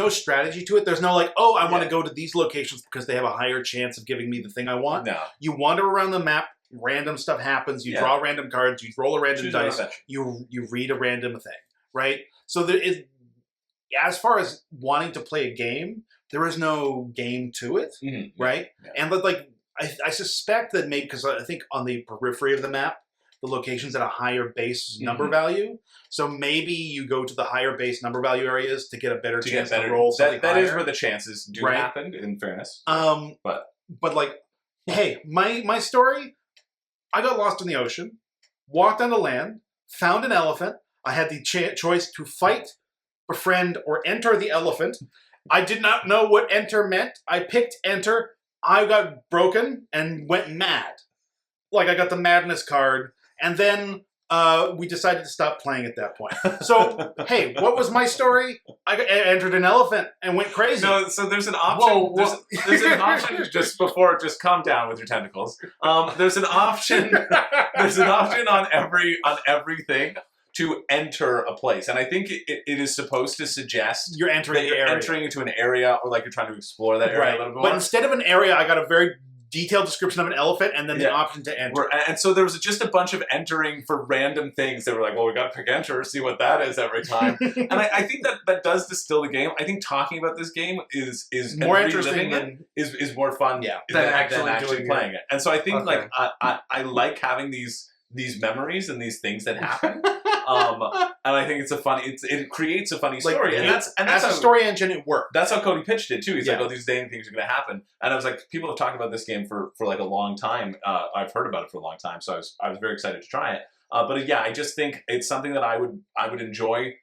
strategy to it. There's no like, oh, I want to go to these locations because they have a higher chance of giving me the thing I want. No. You wander around the map, random stuff happens, you draw random cards, you roll a random dice, you read a random thing, right? So there is, as far as wanting to play a game, there is no game to it, right? Yeah. And but like, I suspect that maybe, because I think on the periphery of the map, the location's at a higher base number value. So maybe you go to the higher base number value areas to get a better chance to roll something that higher. Is where the chances do happen, in fairness. But like, hey, my story, I got lost in the ocean, walked onto land, found an elephant. I had the choice to fight, befriend, or enter the elephant. I did not know what enter meant. I picked enter. I got broken and went mad. Like, I got the madness card. And then we decided to stop playing at that point. So, hey, what was my story? I entered an elephant and went crazy. No, so there's an option. There's an option just calm down with your tentacles. There's an option. There's an option on everything to enter a place, and I think it is supposed to suggest you're entering entering into an area, or like you're trying to explore that area a little bit more. But instead of an area, I got a very detailed description of an elephant, and then the option to enter. And so there was just a bunch of entering for random things that were like, well, we got to pick enter, see what that is every time. And I think that does distill the game. I think talking about this game is more interesting than is more fun than actually playing it. And so I think like I like having these memories and these things that happen. And I think it's it creates a funny story. And that's a story engine, it worked. That's how Cody pitched it too. He's like, oh, these dang things are going to happen. And I was like, people have talked about this game for like a long time. I've heard about it for a long time. So I was very excited to try it. But yeah, I just think it's something that I would enjoy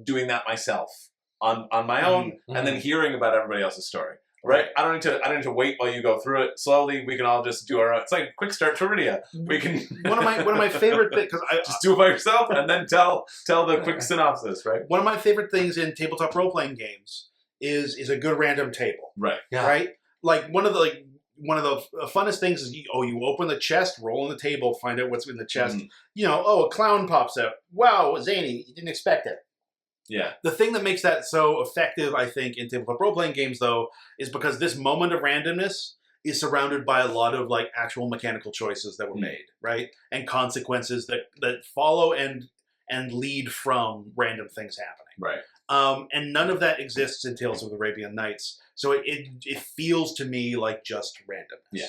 doing that myself on my own, and then hearing about everybody else's story. Right, I don't need to wait while you go through it. Slowly, we can all just do our own. It's like quick start trivia. We can one of my favorite things, because I just do it by yourself and then tell the quick synopsis. Right. One of my favorite things in tabletop role playing games is a good random table. Right. Yeah. Right. Like one of the funnest things is you open the chest, roll on the table, find out what's in the chest. A clown pops out. Wow, zany! You didn't expect it. Yeah. The thing that makes that so effective, I think, in tabletop role-playing games, though, is because this moment of randomness is surrounded by a lot of like actual mechanical choices that were made, right? And consequences that follow and lead from random things happening. Right. And none of that exists in Tales of Arabian Nights. So it feels to me like just randomness. Yeah.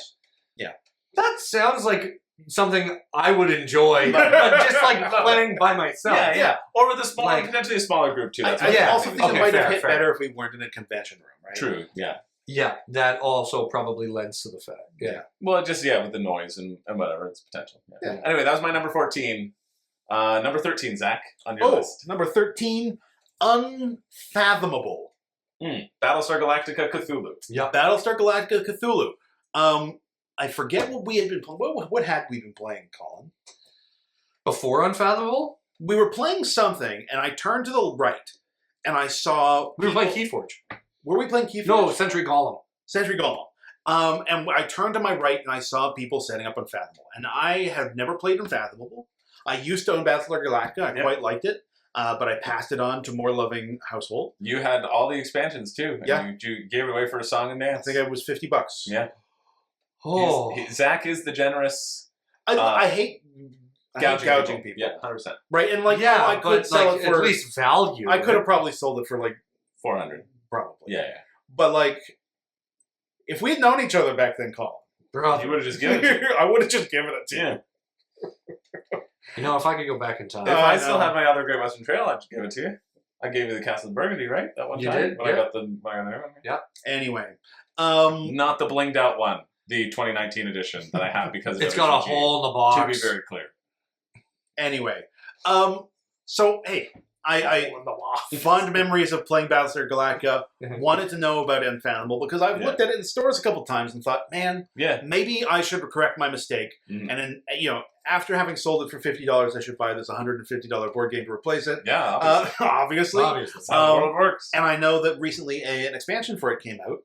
Yeah. That sounds like something I would enjoy, but just like playing by myself. Yeah. Or with potentially a smaller group too. I also think it might have hit better if we weren't in a convention room, right? True. Yeah. Yeah, that also probably lends to the fact. Yeah. Well, just with the noise and whatever, it's potential. Yeah. Anyway, that was my number 14. Number 13, Zach, on your list. Number 13, Unfathomable. Battlestar Galactica Cthulhu. Yeah. Battlestar Galactica Cthulhu. I forget what we had been playing. What had we been playing, Colin? Before Unfathomable? We were playing something, and I turned to the right, and I saw... We were playing Keyforge. Were we playing Keyforge? No, Century Golem. Century Golem. And I turned to my right, and I saw people setting up Unfathomable. And I have never played Unfathomable. I used to own Battlestar Galactica. I quite liked it. But I passed it on to more loving household. You had all the expansions, too. And you gave it away for a song and dance. I think it was $50. Yeah. Oh, Zach is the generous. I hate gouging people. Yeah, 100%. Right, and I could sell it for at least value. I could have probably sold it for like $400. Probably. Yeah. But if we'd known each other back then, Colin, you would have just given it. I would have just given it to you. If I could go back in time, if I still had my other Great Western Trail, I'd just give it to you. I gave you the Castle of Burgundy, right? That one time. You did. When I got the Yeah. Anyway, not the blinged out one. The 2019 edition that I have because it's got a hole in the box. To be very clear. Anyway, so hey, I fond memories of playing Battlestar Galactica. Wanted to know about Unfathomable because I've looked at it in stores a couple times and thought, man, maybe I should correct my mistake. And then after having sold it for $50, I should buy this $150 board game to replace it. Yeah, Obviously. Obviously. That's how the world works. And I know that recently an expansion for it came out.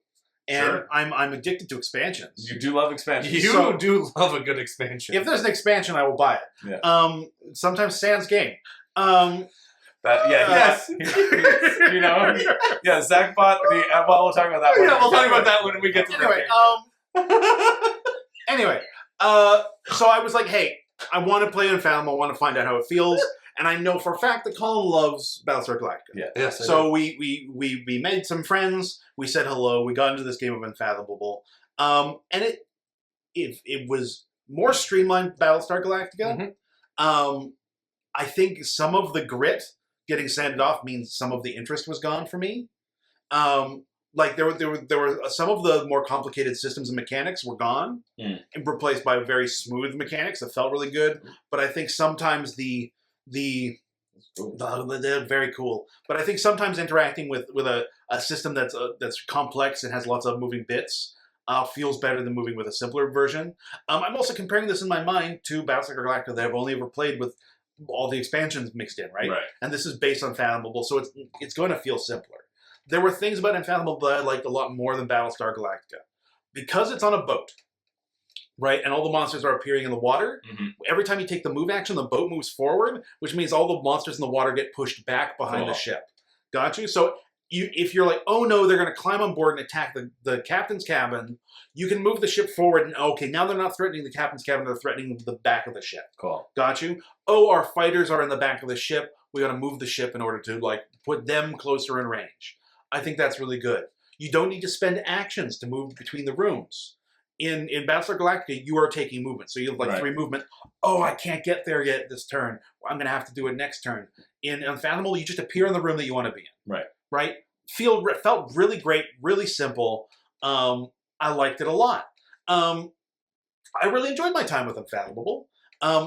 And Sure. I'm addicted to expansions. You do love expansions. You do love a good expansion. If there's an expansion, I will buy it. Yeah. Sometimes sans game. Yes. You know, yeah. Zach bought the. Well, we'll talk about that. Yeah, we'll talk about that when we get to Anyway, so I was like, hey, I want to play Unfathomable. I want to find out how it feels. And I know for a fact that Colin loves Battlestar Galactica. Yeah. Yes. So we made some friends. We said hello. We got into this game of Unfathomable. And it was more streamlined Battlestar Galactica. Mm-hmm. I think some of the grit getting sanded off means some of the interest was gone for me. Like there were some of the more complicated systems and mechanics were gone and replaced by very smooth mechanics that felt really good. But I think sometimes they're very cool. But I think sometimes interacting with a system that's complex and has lots of moving bits feels better than moving with a simpler version. I'm also comparing this in my mind to Battlestar Galactica that I've only ever played with all the expansions mixed in, right? And this is based on Unfathomable, so it's going to feel simpler. There were things about Unfathomable that I liked a lot more than Battlestar Galactica. Because it's on a boat, right, and all the monsters are appearing in the water, every time you take the move action, the boat moves forward, which means all the monsters in the water get pushed back behind the ship. Got you? So if you're like, oh no, they're going to climb on board and attack the captain's cabin, you can move the ship forward and, okay, now they're not threatening the captain's cabin, they're threatening the back of the ship. Cool. Got you? Oh, our fighters are in the back of the ship. We got to move the ship in order to put them closer in range. I think that's really good. You don't need to spend actions to move between the rooms. In Battlestar Galactica, you are taking movement. So you have 3 movement. Oh, I can't get there yet this turn. I'm going to have to do it next turn. In Unfathomable, you just appear in the room that you want to be in. Right? Felt really great, really simple. I liked it a lot. I really enjoyed my time with Unfathomable.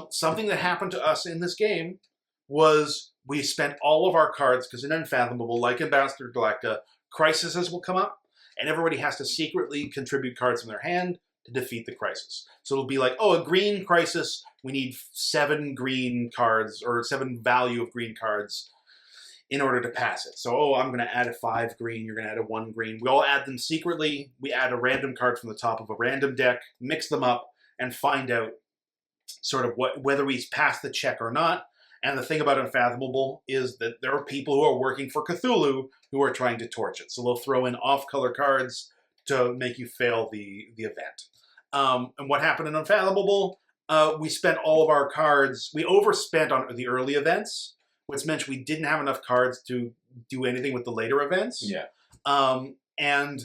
Something that happened to us in this game was we spent all of our cards, because in Unfathomable, like in Battlestar Galactica, crises will come up, and everybody has to secretly contribute cards from their hand to defeat the crisis. So it'll be like, oh, a green crisis, we need 7 green cards, or 7 value of green cards in order to pass it. So, oh, I'm going to add a 5 green, you're going to add a 1 green. We all add them secretly. We add a random card from the top of a random deck, mix them up, and find out sort of whether we pass the check or not. And the thing about Unfathomable is that there are people who are working for Cthulhu who are trying to torch it. So they'll throw in off-color cards to make you fail the event. And what happened in Unfathomable, we spent all of our cards, we overspent on the early events, which meant we didn't have enough cards to do anything with the later events. And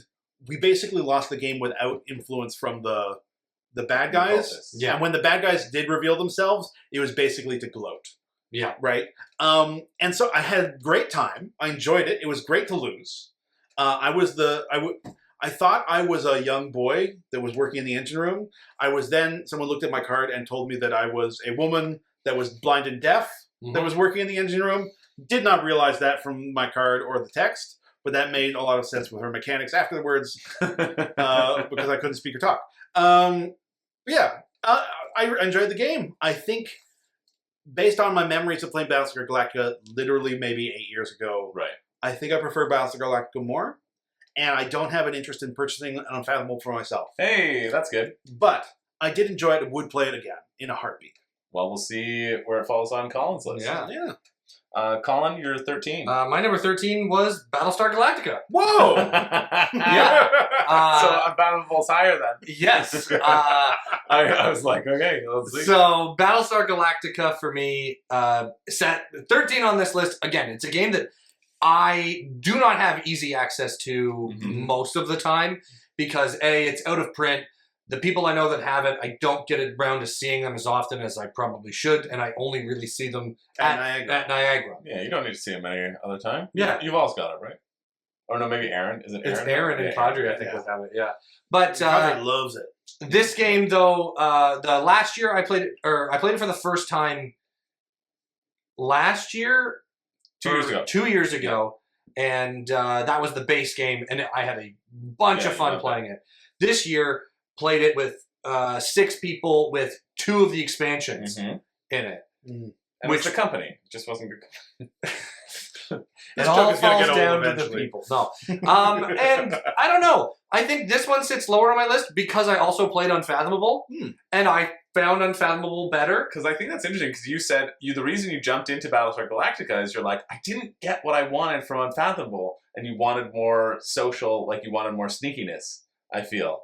we basically lost the game without influence from the bad guys. And when the bad guys did reveal themselves, it was basically to gloat. Right? And so I had a great time. I enjoyed it. It was great to lose. I thought I was a young boy that was working in the engine room. Someone looked at my card and told me that I was a woman that was blind and deaf that was working in the engine room. Did not realize that from my card or the text, but that made a lot of sense with her mechanics afterwards because I couldn't speak or talk. I enjoyed the game. I think, based on my memories of playing Battlestar Galactica, literally maybe 8 years ago, I think I prefer Battlestar Galactica more, and I don't have an interest in purchasing an Unfathomable for myself. Hey, that's good. But I did enjoy it and would play it again in a heartbeat. Well, we'll see where it falls on Colin's list. Yeah. Colin, you're 13. My number 13 was Battlestar Galactica. Whoa! So Unfathomable's higher then. Yes. I was like, okay, let's see. So Battlestar Galactica for me set 13 on this list. Again, it's a game that I do not have easy access to most of the time because A, it's out of print. The people I know that have it, I don't get around to seeing them as often as I probably should, and I only really see them at Niagara. Yeah, you don't need to see them any other time. Yeah. You've always got it, right? Or no, maybe Aaron. Is it Aaron? It's Aaron and Kadri, I think, would have it, yeah. But Kadri loves it. This game, though, the last year I played it for the first time last year. 2 years ago. 2 years ago. And that was the base game, and I had a bunch of fun playing it. This year, played it with 6 people with 2 of the expansions in it. And which the company it just wasn't good. It all falls down to the people. No. And I don't know. I think this one sits lower on my list because I also played Unfathomable, and I found Unfathomable better. Because I think that's interesting, because you said the reason you jumped into Battlestar Galactica is you're like, I didn't get what I wanted from Unfathomable, and you wanted more social, like you wanted more sneakiness, I feel.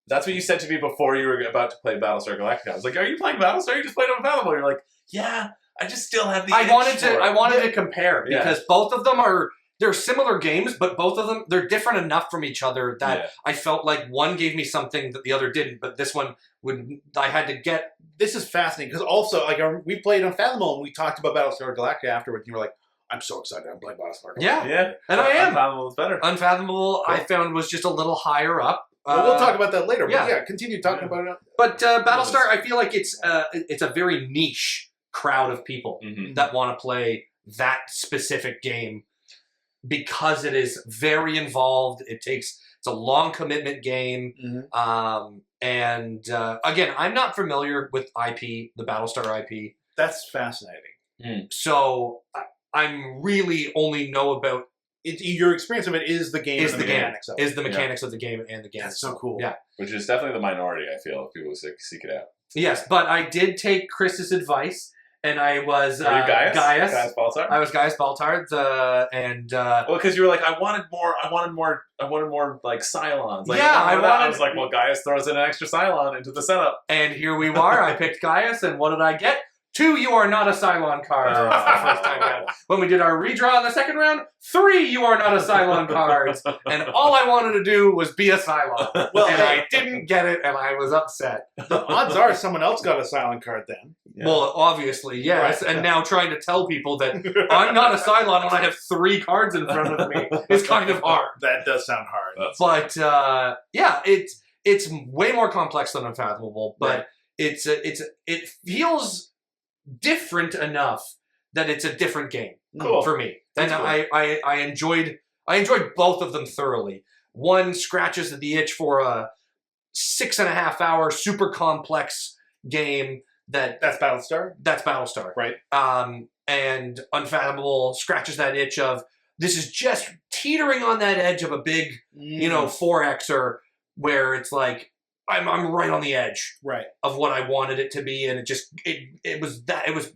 That's what you said to me before you were about to play Battlestar Galactica. I was like, are you playing Battlestar? You just played Unfathomable. You're like, yeah, I just still have the I wanted to compare because both of them they're similar games, but both of them, they're different enough from each other that I felt like one gave me something that the other didn't, but this one I had to get. This is fascinating because also, like, we played Unfathomable and we talked about Battlestar Galactica afterwards, and you were like, I'm so excited I'm playing Battlestar Galactica. Yeah. And I am. Unfathomable is better. Unfathomable, cool. I found was just a little higher up. Well, we'll talk about that later, but continue talking about it. But Battlestar, I feel like it's a very niche crowd of people that want to play that specific game because it is very involved. It's a long commitment game. And again, I'm not familiar with IP, the Battlestar IP. That's fascinating. So I'm really only know about your experience of it is the game. Is the mechanics of the game and the game. That's so cool. Yeah, which is definitely the minority. I feel if people seek it out. Yes, but I did take Chris's advice. And I was Gaius Baltar. I was Gaius Baltar. Well, because you were like, I wanted more like Cylons. Like, I was like, well, Gaius throws in an extra Cylon into the setup. And here we are. I picked Gaius, and what did I get? 2, you are not a Cylon card. The first time round. When we did our redraw in the second round, 3, you are not a Cylon cards. And all I wanted to do was be a Cylon. And I didn't get it, and I was upset. The odds are someone else got a Cylon card then. Yeah. Well, obviously, yes. Right. And now trying to tell people that I'm not a Cylon when I have 3 cards in front of me is kind of hard. That does sound hard. But it's way more complex than Unfathomable. But it feels different enough that it's a different game for me. And cool. I enjoyed both of them thoroughly. One scratches the itch for a 6.5-hour super complex game that's Battlestar. That's Battlestar, right? And Unfathomable scratches that itch of this is just teetering on that edge of a big 4Xer where it's like I'm right on the edge of what I wanted it to be, and it was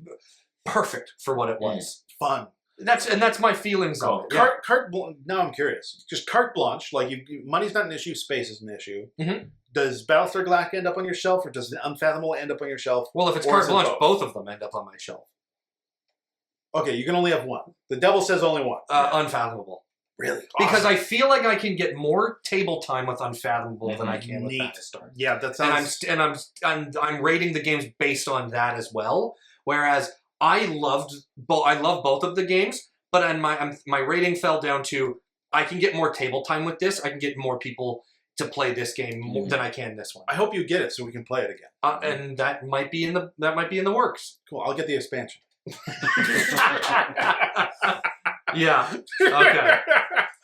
perfect for what it was. Fun. That's my feelings of it. Now I'm curious. Just carte blanche, like money's not an issue, space is an issue. Does Battlestar Galactica end up on your shelf, or does Unfathomable end up on your shelf? Well, if it's carte blanche, both of them end up on my shelf. Okay, you can only have one. The devil says only one. Unfathomable. Really? Because I feel like I can get more table time with Unfathomable than I can with Battlestar. Yeah, that sounds. And I'm rating the games based on that as well. Whereas I love both of the games, but my rating fell down to I can get more table time with this. I can get more people to play this game than I can this one. I hope you get it so we can play it again. And that might be in the works. Cool. I'll get the expansion. Yeah. Okay.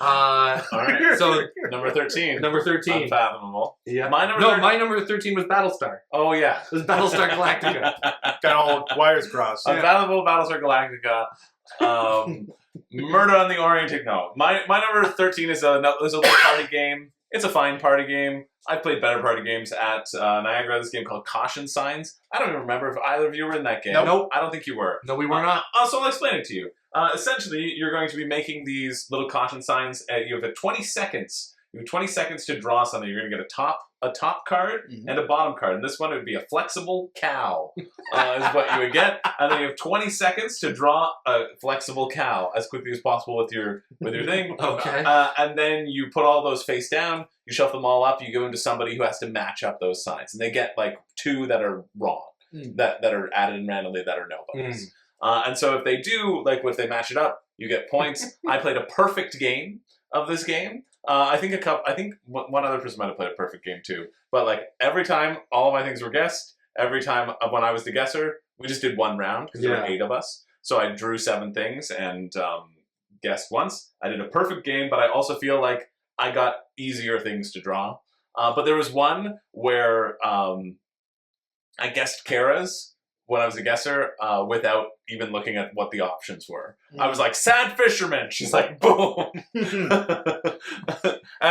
All right. So number 13. Unfathomable. Yeah. My number 13 was Battlestar. Oh yeah. It was Battlestar Galactica. Got all wires crossed. Unfathomable, Battlestar Galactica. Murder on the Orient. No. My number 13 is a little party game. It's a fine party game. I've played better party games at Niagara. This game called Caution Signs. I don't even remember if either of you were in that game. Nope. I don't think you were. No, we were not. So I'll explain it to you. Essentially, you're going to be making these little caution signs. You have 20 seconds. You have 20 seconds to draw something. You're going to get a top card and a bottom card. And this one would be a flexible cow is what you would get. And then you have 20 seconds to draw a flexible cow as quickly as possible with your thing. Okay. And then you put all those face down. You shuffle them all up. You go into somebody who has to match up those signs. And they get like 2 that are wrong, that are added in randomly that are nobodies. And so if they do, like if they match it up, you get points. I played a perfect game of this game. I think one other person might have played a perfect game too. But like every time all of my things were guessed, every time when I was the guesser, we just did one round because there were 8 of us. So I drew 7 things and guessed once. I did a perfect game, but I also feel like I got easier things to draw. But there was one where I guessed Kara's when I was a guesser without even looking at what the options were. I was like, sad fisherman. She's like, boom. And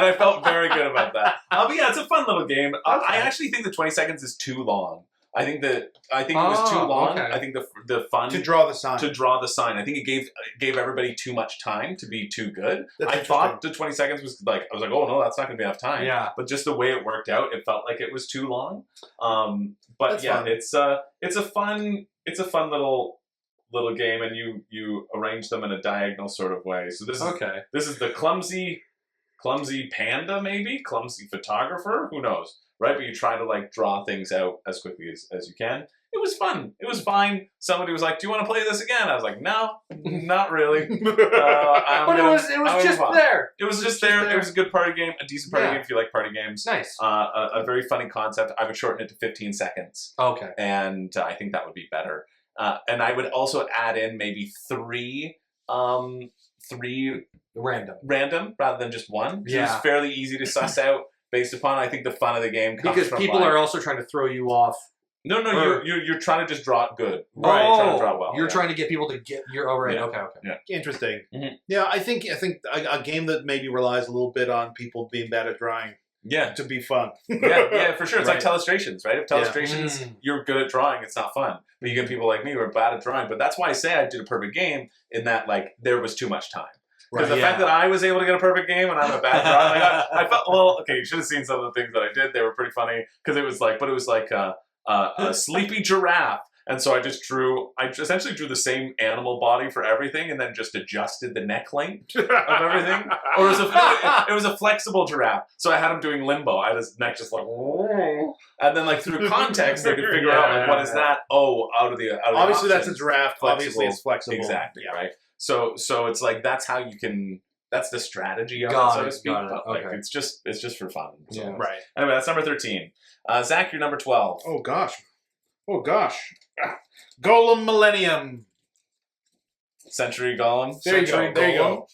I felt very good about that. But yeah, it's a fun little game. I actually think the 20 seconds is too long. I think it was too long. Okay. I think the fun To draw the sign. I think it gave everybody too much time to be too good. That's I thought the 20 seconds was like, I was like, oh no, that's not going to be enough time. Yeah. But just the way it worked out, it felt like it was too long. But That's yeah, fun. it's a fun little game, and you arrange them in a diagonal sort of way. So this is the clumsy panda, maybe clumsy photographer. Who knows? Right, but you try to like draw things out as quickly as you can. It was fun. It was fine. Somebody was like, "Do you want to play this again?" I was like, "No, not really." But it was just there. It was just there. It was a good party game, a decent party game if you like party games. Nice. A very funny concept. I would shorten it to 15 seconds. Okay. And I think that would be better. And I would also add in maybe three random rather than just one. Yeah. It's fairly easy to suss out. Based upon, I think the fun of the game comes because from people are also trying to throw you off. No, you're trying to just draw it good. Right. Trying to draw well. You're trying to get people to get your. Oh, right. Yeah. Okay. Yeah. Interesting. Mm-hmm. Yeah, I think a game that maybe relies a little bit on people being bad at drawing. Yeah. To be fun. yeah, for sure. It's Right. like telestrations, right? If telestrations, you're good at drawing, it's not fun. But you get people like me who are bad at drawing. But that's why I say I did a perfect game in that, like, there was too much time. Because the fact that I was able to get a perfect game and I'm a bad drawer, like I felt, well, okay, you should have seen some of the things that I did. They were pretty funny because it was like a sleepy giraffe. And so I essentially drew the same animal body for everything and then just adjusted the neck length of everything. Or it was a flexible giraffe. So I had him doing limbo. I had his neck just like, and then like through context, they could figure out like, what is that? Oh, out of the obviously that's a options. giraffe. Obviously it's flexible. Exactly, right? So it's like that's how you can. That's the strategy of it, so to speak. But like it's just for fun. So. Yeah. Right. Anyway, that's number 13. Zach, you're number 12. Oh gosh. Golem Millennium. Century Golem. There you go.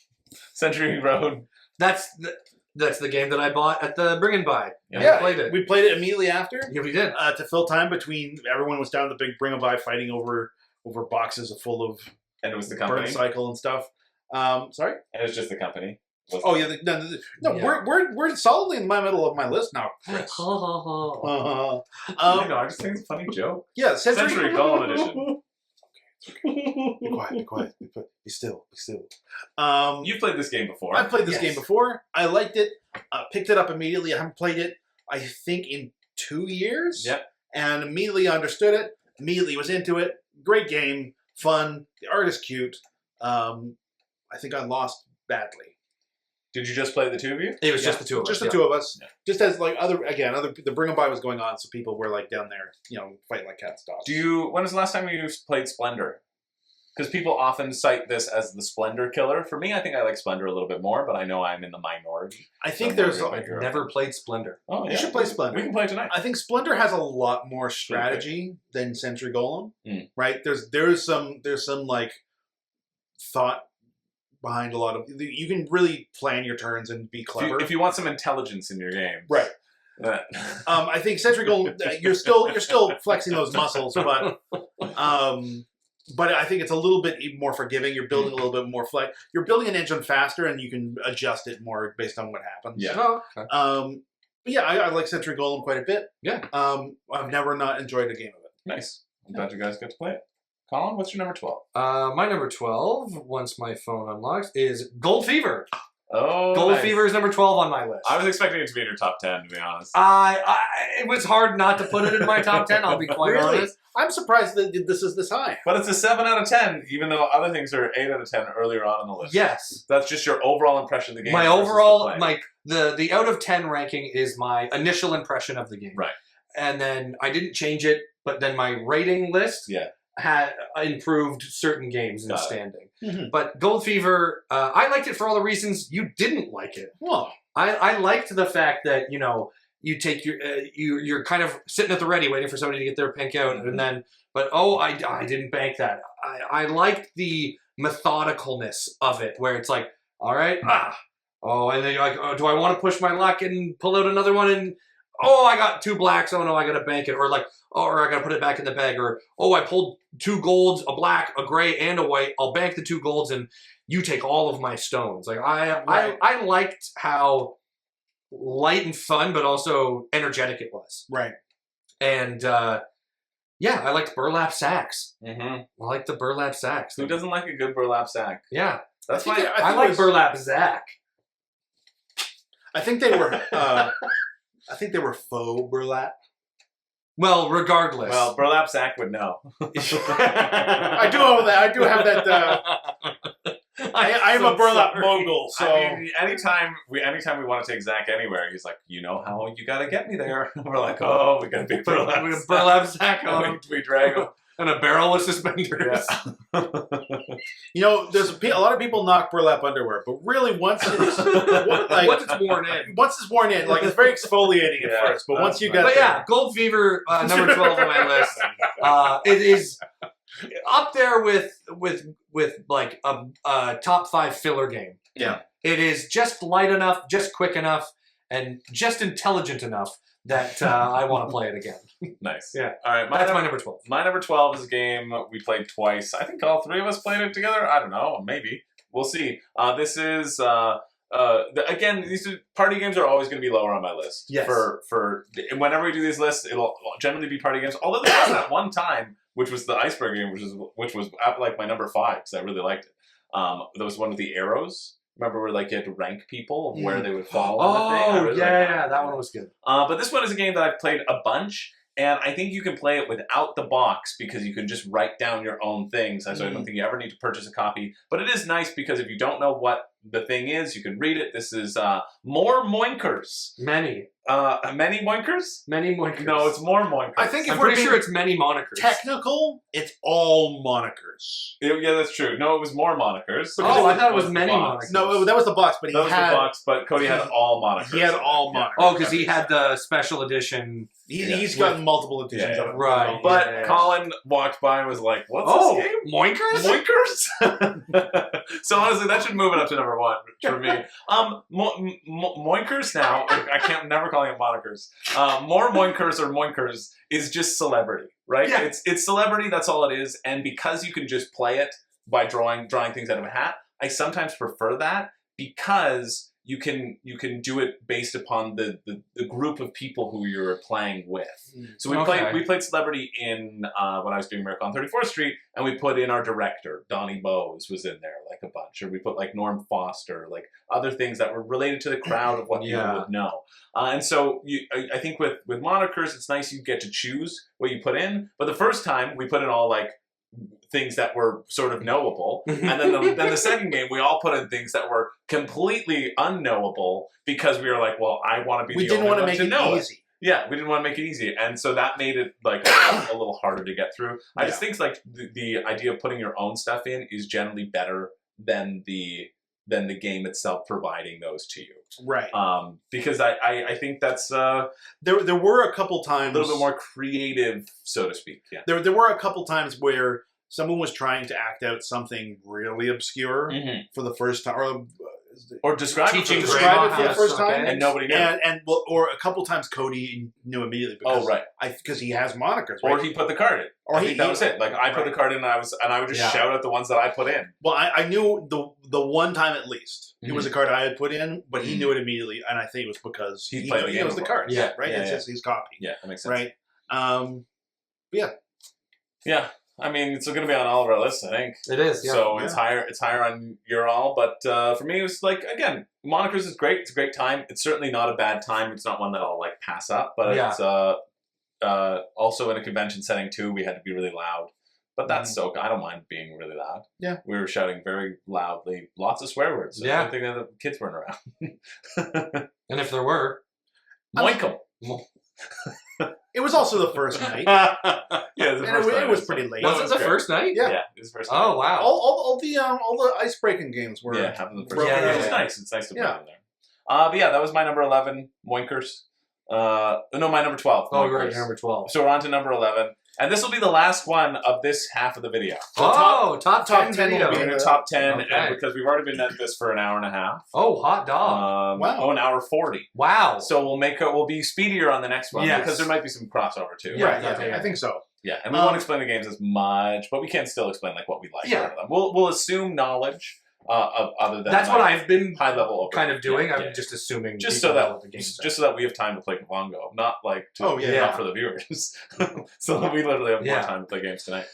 Century Road. That's the game that I bought at the Bring and Buy. Yeah, played it. We played it immediately after. Yeah, we did. To fill time between everyone was down at the big Bring and Buy fighting over boxes full of. And it was the company. Burn cycle and stuff. Sorry? And it was just the company. Oh yeah, we're solidly in the middle of my list now, Chris. I I just think it's a funny joke. Yeah, Century Golem edition. Be quiet. Be still. You've played this game before. I've played this game before. I liked it. Picked it up immediately. I haven't played it, I think, in 2 years. Yep. And immediately understood it. Immediately was into it. Great game. Fun. The art is cute. I think I lost badly. Did you just play the two of you? It was just the two of us. Just the two of us. Yeah. Just as like the Bring 'em By was going on, so people were like down there, fighting like cats and dogs. When was the last time you played Splendor? Because people often cite this as the Splendor killer. For me, I think I like Splendor a little bit more, but I know I'm in the minority. I think I've never played Splendor. Oh, yeah. You should play Splendor. We can play tonight. I think Splendor has a lot more strategy than Century Golem. Right? There's some like thought behind a lot of. You can really plan your turns and be clever. If you want some intelligence in your game, right? I think Century Golem, you're still flexing those muscles, but I think it's a little bit more forgiving. You're building a little bit more flex. You're building an engine faster, and you can adjust it more based on what happens. Yeah. Oh, okay. But yeah, I like Century Golem quite a bit. Yeah. I've never not enjoyed a game of it. Nice. I'm glad you guys get to play it. Colin, what's your number 12? My number 12, once my phone unlocks, is Gold Fever. Oh, Gold nice. Fever is number 12 on my list. I was expecting it to be in your top 10, to be honest. It was hard not to put it in my top 10, I'll be quite honest. I'm surprised that this is this high. But it's a 7 out of 10, even though other things are 8 out of 10 earlier on in the list. Yes. That's just your overall impression of the game. My overall, the out of 10 ranking is my initial impression of the game. Right. And then I didn't change it, but then my rating list had improved certain games in the standing. Mm-hmm. But Gold Fever, I liked it for all the reasons you didn't like it. Well, I liked the fact that, you take you're kind of sitting at the ready waiting for somebody to get their pink out, and then, I didn't bank that. I liked the methodicalness of it, where it's like, all right, Oh, and then you're like, oh, do I want to push my luck and pull out another one? And oh, I got 2 blacks. Oh no, I gotta bank it. Or like, oh, or I gotta put it back in the bag. Or oh, I pulled 2 golds, a black, a gray, and a white. I'll bank the 2 golds and you take all of my stones. Like I liked how light and fun, but also energetic it was. Right. And yeah, I liked burlap sacks. Mm-hmm. I like the burlap sacks. Who doesn't like a good burlap sack? Yeah, That's I why I like burlap sack. I think they were. I think they were faux burlap. Well, regardless. Well, burlap sack would know. I do have that. I do have that. I am a burlap mogul, so I mean, anytime we want to take Zach anywhere, he's like, you know how you gotta get me there. We're like, oh, we got a big burlap sack on him. We drag him. And a barrel with suspenders. Yeah. you know, there's a lot of people knock burlap underwear, but really once it's once it's worn in, like it's very exfoliating at first, but once you get but there, yeah, Gold Fever number 12 on my list. It is up there with like a top 5 filler game. Yeah, it is just light enough, just quick enough, and just intelligent enough that I want to play it again. Nice. Yeah. All right. That's my number 12. My number 12 is a game we played twice. I think all 3 of us played it together. I don't know. Maybe. We'll see. This is again. These party games are always going to be lower on my list. Yes. For whenever we do these lists, it'll generally be party games. Although there was that one time, which was the iceberg game, which was at like my number 5 because I really liked it. There was one with the arrows. Remember where like you had to rank people of where they would fall on the thing? Oh, yeah, that one was good. But this one is a game that I've played a bunch, and I think you can play it without the box because you can just write down your own things. So I don't think you ever need to purchase a copy. But it is nice because if you don't know what the thing is, you can read it. This is more Moinkers. Many Moinkers? Many Moinkers. No, it's more Moinkers. I think I'm pretty sure it's many monikers. technical, it's all monikers. Yeah, that's true. No, it was more monikers. Oh, I thought it was many monikers. No, that was the box, but That was the box, but Cody had all monikers. He had all monikers. Oh, because he had the special edition. He's gotten multiple editions of it. Right. But Colin walked by and was like, what's this game? Moinkers? Moinkers? So honestly, that should move it up to number 1 for me. Moinkers now, I'm never calling it monikers. More Moinkers or Moinkers is just celebrity, right? Yeah. It's celebrity, that's all it is. And because you can just play it by drawing things out of a hat, I sometimes prefer that because you can do it based upon the group of people who you're playing with. So we played Celebrity in when I was doing Miracle on 34th Street, and we put in our director, Donnie Bowes was in there like a bunch, or we put like Norm Foster, like other things that were related to the crowd of what people would know. And so I think with monikers, it's nice you get to choose what you put in. But the first time we put in all like things that were sort of knowable, and then the second game we all put in things that were completely unknowable because we were like, well, I want to be the only one to know it. Yeah, we didn't want to make it easy, and so that made it like a little harder to get through. I just think like the idea of putting your own stuff in is generally better than the game itself providing those to you. Right. Because I think that's there were a couple times a little bit more creative, so to speak. Yeah. There were a couple times where someone was trying to act out something really obscure for the first time, or describe it for the first time, and nobody knew. Or a couple times Cody knew immediately because he has monikers, right? Or he put the card in. I think that was it. Like I put the card in, and I would just shout out the ones that I put in. Well, I knew the one time at least it was a card I had put in, but he knew it immediately, and I think it was because he played the game. It was the cards, right? It's just his copy. Yeah, that makes sense. Right. Yeah. I mean, it's going to be on all of our lists, I think. It is, yeah. So it's higher on your all. But for me, it was like, again, monikers is great. It's a great time. It's certainly not a bad time. It's not one that I'll like pass up. But it's also in a convention setting too. We had to be really loud. But that's so I don't mind being really loud. Yeah. We were shouting very loudly, lots of swear words. So I think that the kids weren't around. And if there were, Moinkum. It was also the first night. It was pretty late. Was it the first night? Yeah, it was the first night. Oh wow! All the ice breaking games were happened the first night. It was nice. It's nice to play in there. But that was my number 11, Moinkers. No, my number 12. Oh, right, number 12. So we're on to number 11. And this will be the last one of this half of the video. So top 10 video. We're in top 10, Okay. and because we've already been at this for an hour and a half. Oh, hot dog. Wow. Oh, an hour 40. Wow. So we'll be speedier on the next one Yes. because there might be some crossover too. Yeah, I think so. Yeah, and we won't explain the games as much, but we can still explain like what we like. Yeah. out of them. We'll assume knowledge of other than That's what I've been high level kind of doing. Yeah, I'm just assuming just people so know that what the games just so that we have time to play Kavango, not like to not for the viewers. So that we literally have more time to play games tonight.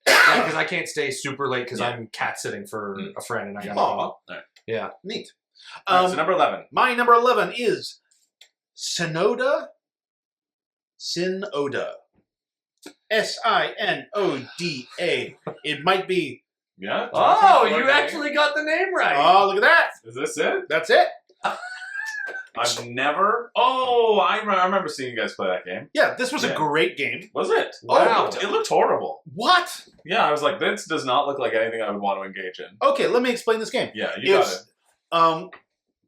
because I can't stay super late because I'm cat sitting for a friend and I got Aw. Right. Yeah. Neat. All right, so number 11. My number 11 is Synoda. Sinoda. It might be. Yeah. Oh, you actually got the name right. Oh, look at that. Is this it? That's it. I've never. Oh, I remember seeing you guys play that game. Yeah, this was a great game. Was it? Wow. Oh, it looked horrible. What? Yeah, I was like, this does not look like anything I would want to engage in. Okay, let me explain this game. Yeah, you got it.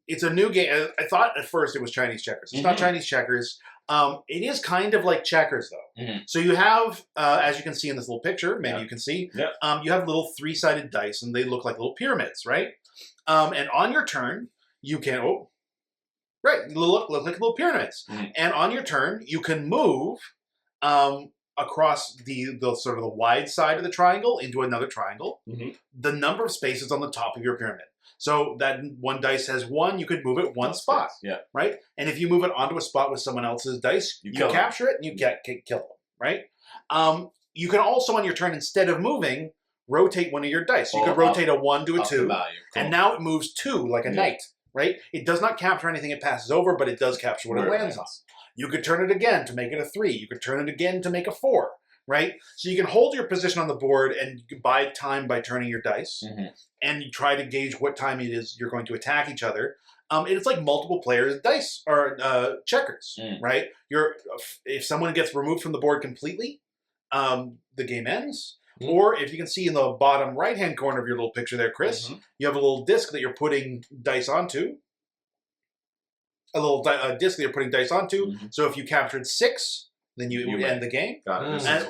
It's a new game. I thought at first it was Chinese checkers. It's not Chinese checkers. It is kind of like checkers, though. So you have, as you can see in this little picture, maybe you can see, you have little three-sided dice, and they look like little pyramids, right? And on your turn, you can, look like little pyramids. And on your turn, you can move across the sort of the wide side of the triangle into another triangle. The number of spaces on the top of your pyramid. So that one dice has one, you could move it one spot, right? And if you move it onto a spot with someone else's dice, you capture it and you kill them, right? You can also on your turn, instead of moving, rotate one of your dice. You could rotate a 1 to a 2, and now it moves 2 like a knight, right? It does not capture anything it passes over, but it does capture what it lands on. You could turn it again to make it a 3. You could turn it again to make a 4. Right? So you can hold your position on the board and buy time by turning your dice. And you try to gauge what time it is you're going to attack each other. It's like multiple players dice or checkers, right? If someone gets removed from the board completely, the game ends. Or if you can see in the bottom right-hand corner of your little picture there, Chris, you have a little disc that you're putting dice onto. A little disc that you're putting dice onto. So if you captured 6, then you end the game. And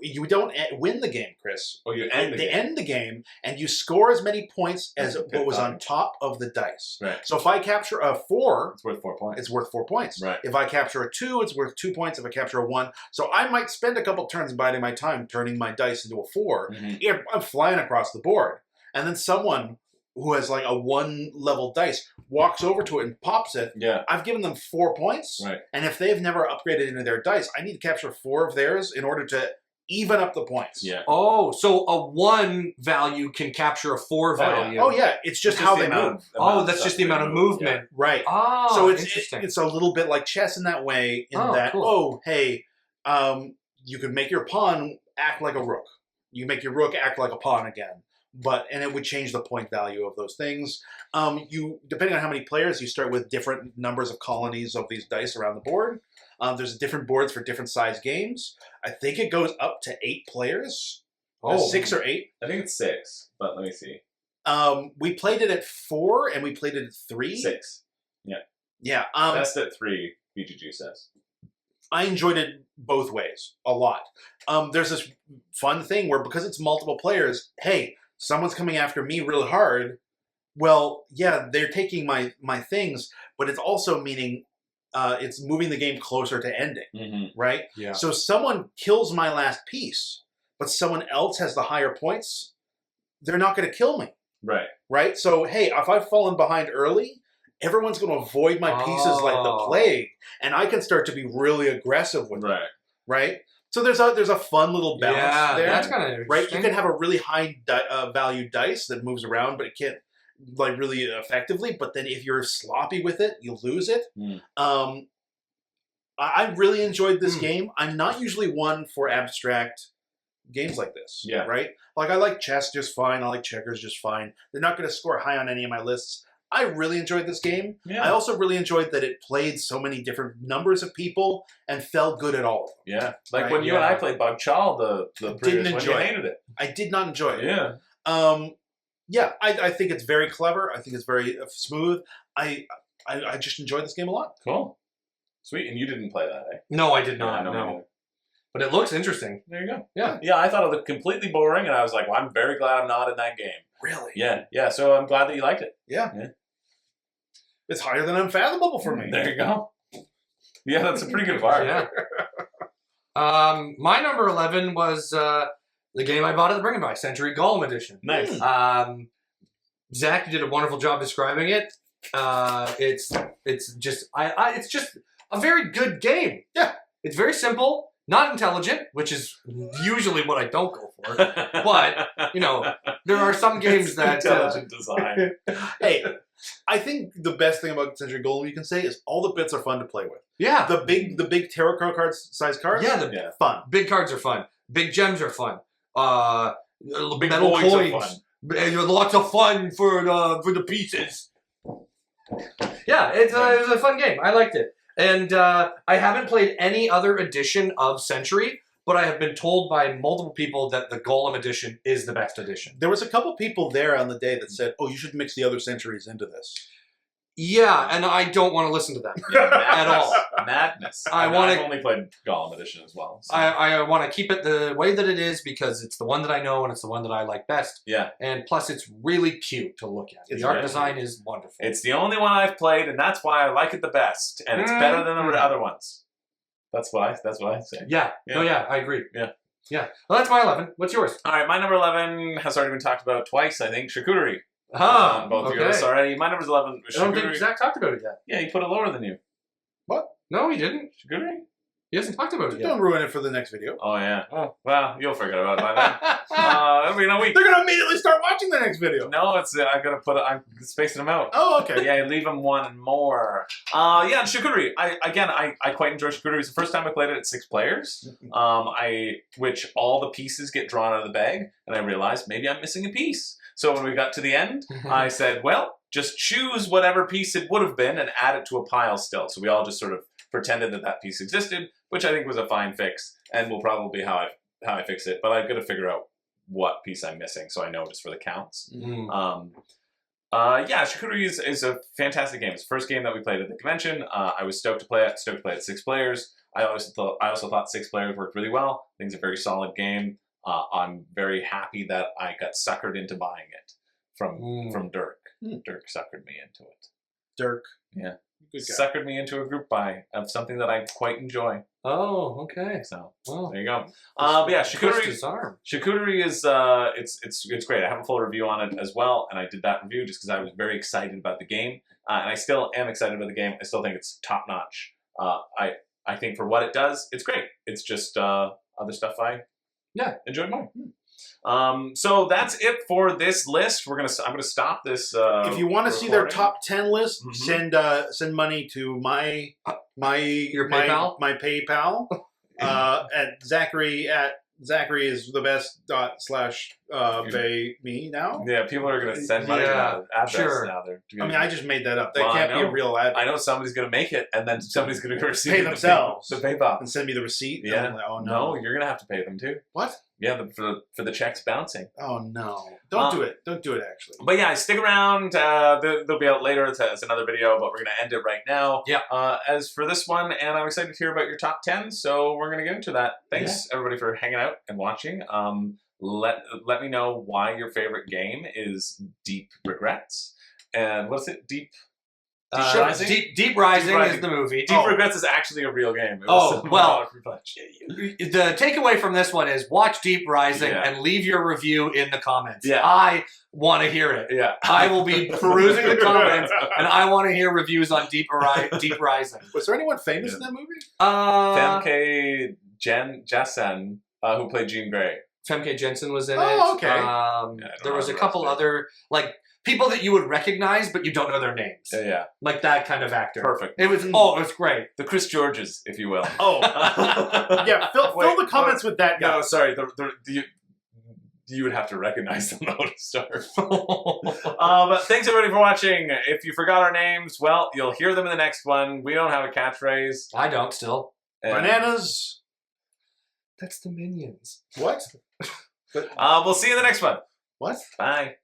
you don't win the game, Chris. Oh, you end the game. They end the game, and you score as many points as what was on top of the dice. Right. So if I capture a 4, it's worth 4 points. It's worth 4 points. Right. If I capture a 2, it's worth 2 points. If I capture a 1, so I might spend a couple turns biding my time turning my dice into a 4. I'm flying across the board, and then someone who has like a 1 level dice walks over to it and pops it. I've given them 4 points. Right. And if they've never upgraded into their dice, I need to capture 4 of theirs in order to even up the points. Oh, so a 1 value can capture a 4 value. Oh yeah, it's just how they move. That's just the amount of movement. Right. Oh, so interesting. It's a little bit like chess in that way, cool. You could make your pawn act like a rook. You make your rook act like a pawn again. And it would change the point value of those things. Depending on how many players, you start with different numbers of colonies of these dice around the board. There's different boards for different size games. I think it goes up to 8 players. 6 or 8. I think it's 6, but let me see. We played it at 4 and we played it at 3. 6. Yeah. Yeah. Best at 3, BGG says. I enjoyed it both ways a lot. There's this fun thing where because it's multiple players, hey, someone's coming after me really hard. Well, yeah, they're taking my things, but it's also meaning it's moving the game closer to ending, right? Yeah. So someone kills my last piece, but someone else has the higher points, they're not going to kill me. Right. Right? So, hey, if I've fallen behind early, everyone's going to avoid my pieces like the plague, and I can start to be really aggressive with them. Right? So there's a fun little balance there. That's kind of interesting. Right? You can have a really high value dice that moves around, but it can't like really effectively. But then if you're sloppy with it, you lose it. I really enjoyed this game. I'm not usually one for abstract games like this. Right? Like I like chess just fine. I like checkers just fine. They're not going to score high on any of my lists. I really enjoyed this game. I also really enjoyed that it played so many different numbers of people and felt good at all. Like when you and I played Bug Chaw, the previous one, you hated it. I did not enjoy it. Yeah. I think it's very clever. I think it's very smooth. I just enjoyed this game a lot. Cool. Sweet. And you didn't play that, eh? No, I did not. No. but it looks interesting. There you go. Yeah. Yeah, I thought it looked completely boring, and I was like, well, I'm very glad I'm not in that game. Really? Yeah. So I'm glad that you liked it. Yeah. Yeah. It's higher than Unfathomable for me. There you go. Yeah, that's a pretty good bar. Yeah. My number 11 was the game I bought at the Bring It By, Century Golem Edition. Nice. Zach, you did a wonderful job describing it. It's just a very good game. Yeah. It's very simple, not intelligent, which is usually what I don't go for. But, you know, there are some games that... intelligent design. Hey, I think the best thing about Century Golem you can say is all the bits are fun to play with. Yeah. The big tarot card size cards. Yeah, fun. Big cards are fun. Big gems are fun. Big metal coins are coins. fun. Lots of fun for the pieces. Yeah, it was a fun game. I liked it. And I haven't played any other edition of Century, but I have been told by multiple people that the Golem edition is the best edition. There was a couple people there on the day that said, "Oh, you should mix the other centuries into this." Yeah, and I don't want to listen to them at all. Madness. I've only played Golem Edition as well. So. I want to keep it the way that it is because it's the one that I know and it's the one that I like best. Yeah. And plus, it's really cute to look at. The art design is wonderful. It's the only one I've played, and that's why I like it the best. And it's better than the other ones. That's why I say. Yeah. No, yeah, I agree. Yeah. Yeah. Well, that's my 11. What's yours? All right, my number 11 has already been talked about twice, I think. Charcuterie. Both of yours already. My number's 11. I don't think Zach talked about it yet. Yeah, he put it lower than you. What? No, he didn't. Charcuterie? He hasn't talked about it yet. Don't ruin it for the next video. Oh, yeah. Oh, well, you'll forget about it by then. It'll be in a week. They're gonna immediately start watching the next video. No, it's I'm spacing them out. Oh, okay. Yeah, leave them one and more. Yeah, charcuterie. I quite enjoy charcuterie. It's the first time I played it at 6 players. Which all the pieces get drawn out of the bag, and I realized maybe I'm missing a piece. So when we got to the end, I said, well, just choose whatever piece it would have been and add it to a pile still. So we all just sort of pretended that piece existed, which I think was a fine fix, and will probably be how I fix it. But I've got to figure out what piece I'm missing, so I know just for the counts. Yeah, charcuterie is a fantastic game. It's the first game that we played at the convention. I was stoked to play it. Stoked to play it at 6 players. I also thought 6 players worked really well. I think it's a very solid game. I'm very happy that I got suckered into buying it from Dirk. Dirk suckered me into it. Dirk. Yeah. Good guy. Suckered me into a group buy of something that I quite enjoy. Oh, okay. So Well, there you go. But yeah, charcuterie is it's great. I have a full review on it as well, and I did that review just because I was very excited about the game, and I still am excited about the game. I still think it's top notch. I think for what it does, it's great. It's just other stuff I enjoyed more. So that's it for this list. I'm gonna stop this. If you want to see their top 10 list, send money to my PayPal? my PayPal at Zachary is the best / pay me now. Yeah, people are gonna send money to that address now. I just made that up. That Well, can't be a real address. I know somebody's gonna make it, and then somebody's gonna receive Pay themselves. the PayPal and send me the receipt. Yeah. And I'm like, oh No, no. you're gonna have to pay them too. What? Yeah, for the checks bouncing. Oh no. Don't do it. Don't do it actually. But yeah, stick around. They'll be out later. It's another video, but we're going to end it right now. Yeah. As for this one, and I'm excited to hear about your top 10, so we're going to get into that. Thanks, everybody, for hanging out and watching. Let me know why your favorite game is Deep Regrets. And what's it? Deep Rising? Deep Rising is the movie. Deep Regrets is actually a real game. The takeaway from this one is watch Deep Rising and leave your review in the comments. Yeah. I want to hear it. Yeah. I will be perusing the comments, and I want to hear reviews on Deep Rising. Was there anyone famous in that movie? Femke Jessen, who played Jean Grey. Femke Jensen was in it. Oh, okay. There was a couple other people that you would recognize, but you don't know their names. Yeah. Like that kind of actor. Perfect. It was great. The Chris Georges, if you will. Oh. Yeah, fill the comments with that guy. No, sorry. You would have to recognize them though to start. But thanks everybody for watching. If you forgot our names, well, you'll hear them in the next one. We don't have a catchphrase. I don't still. Bananas. That's the Minions. What? We'll see you in the next one. What? Bye.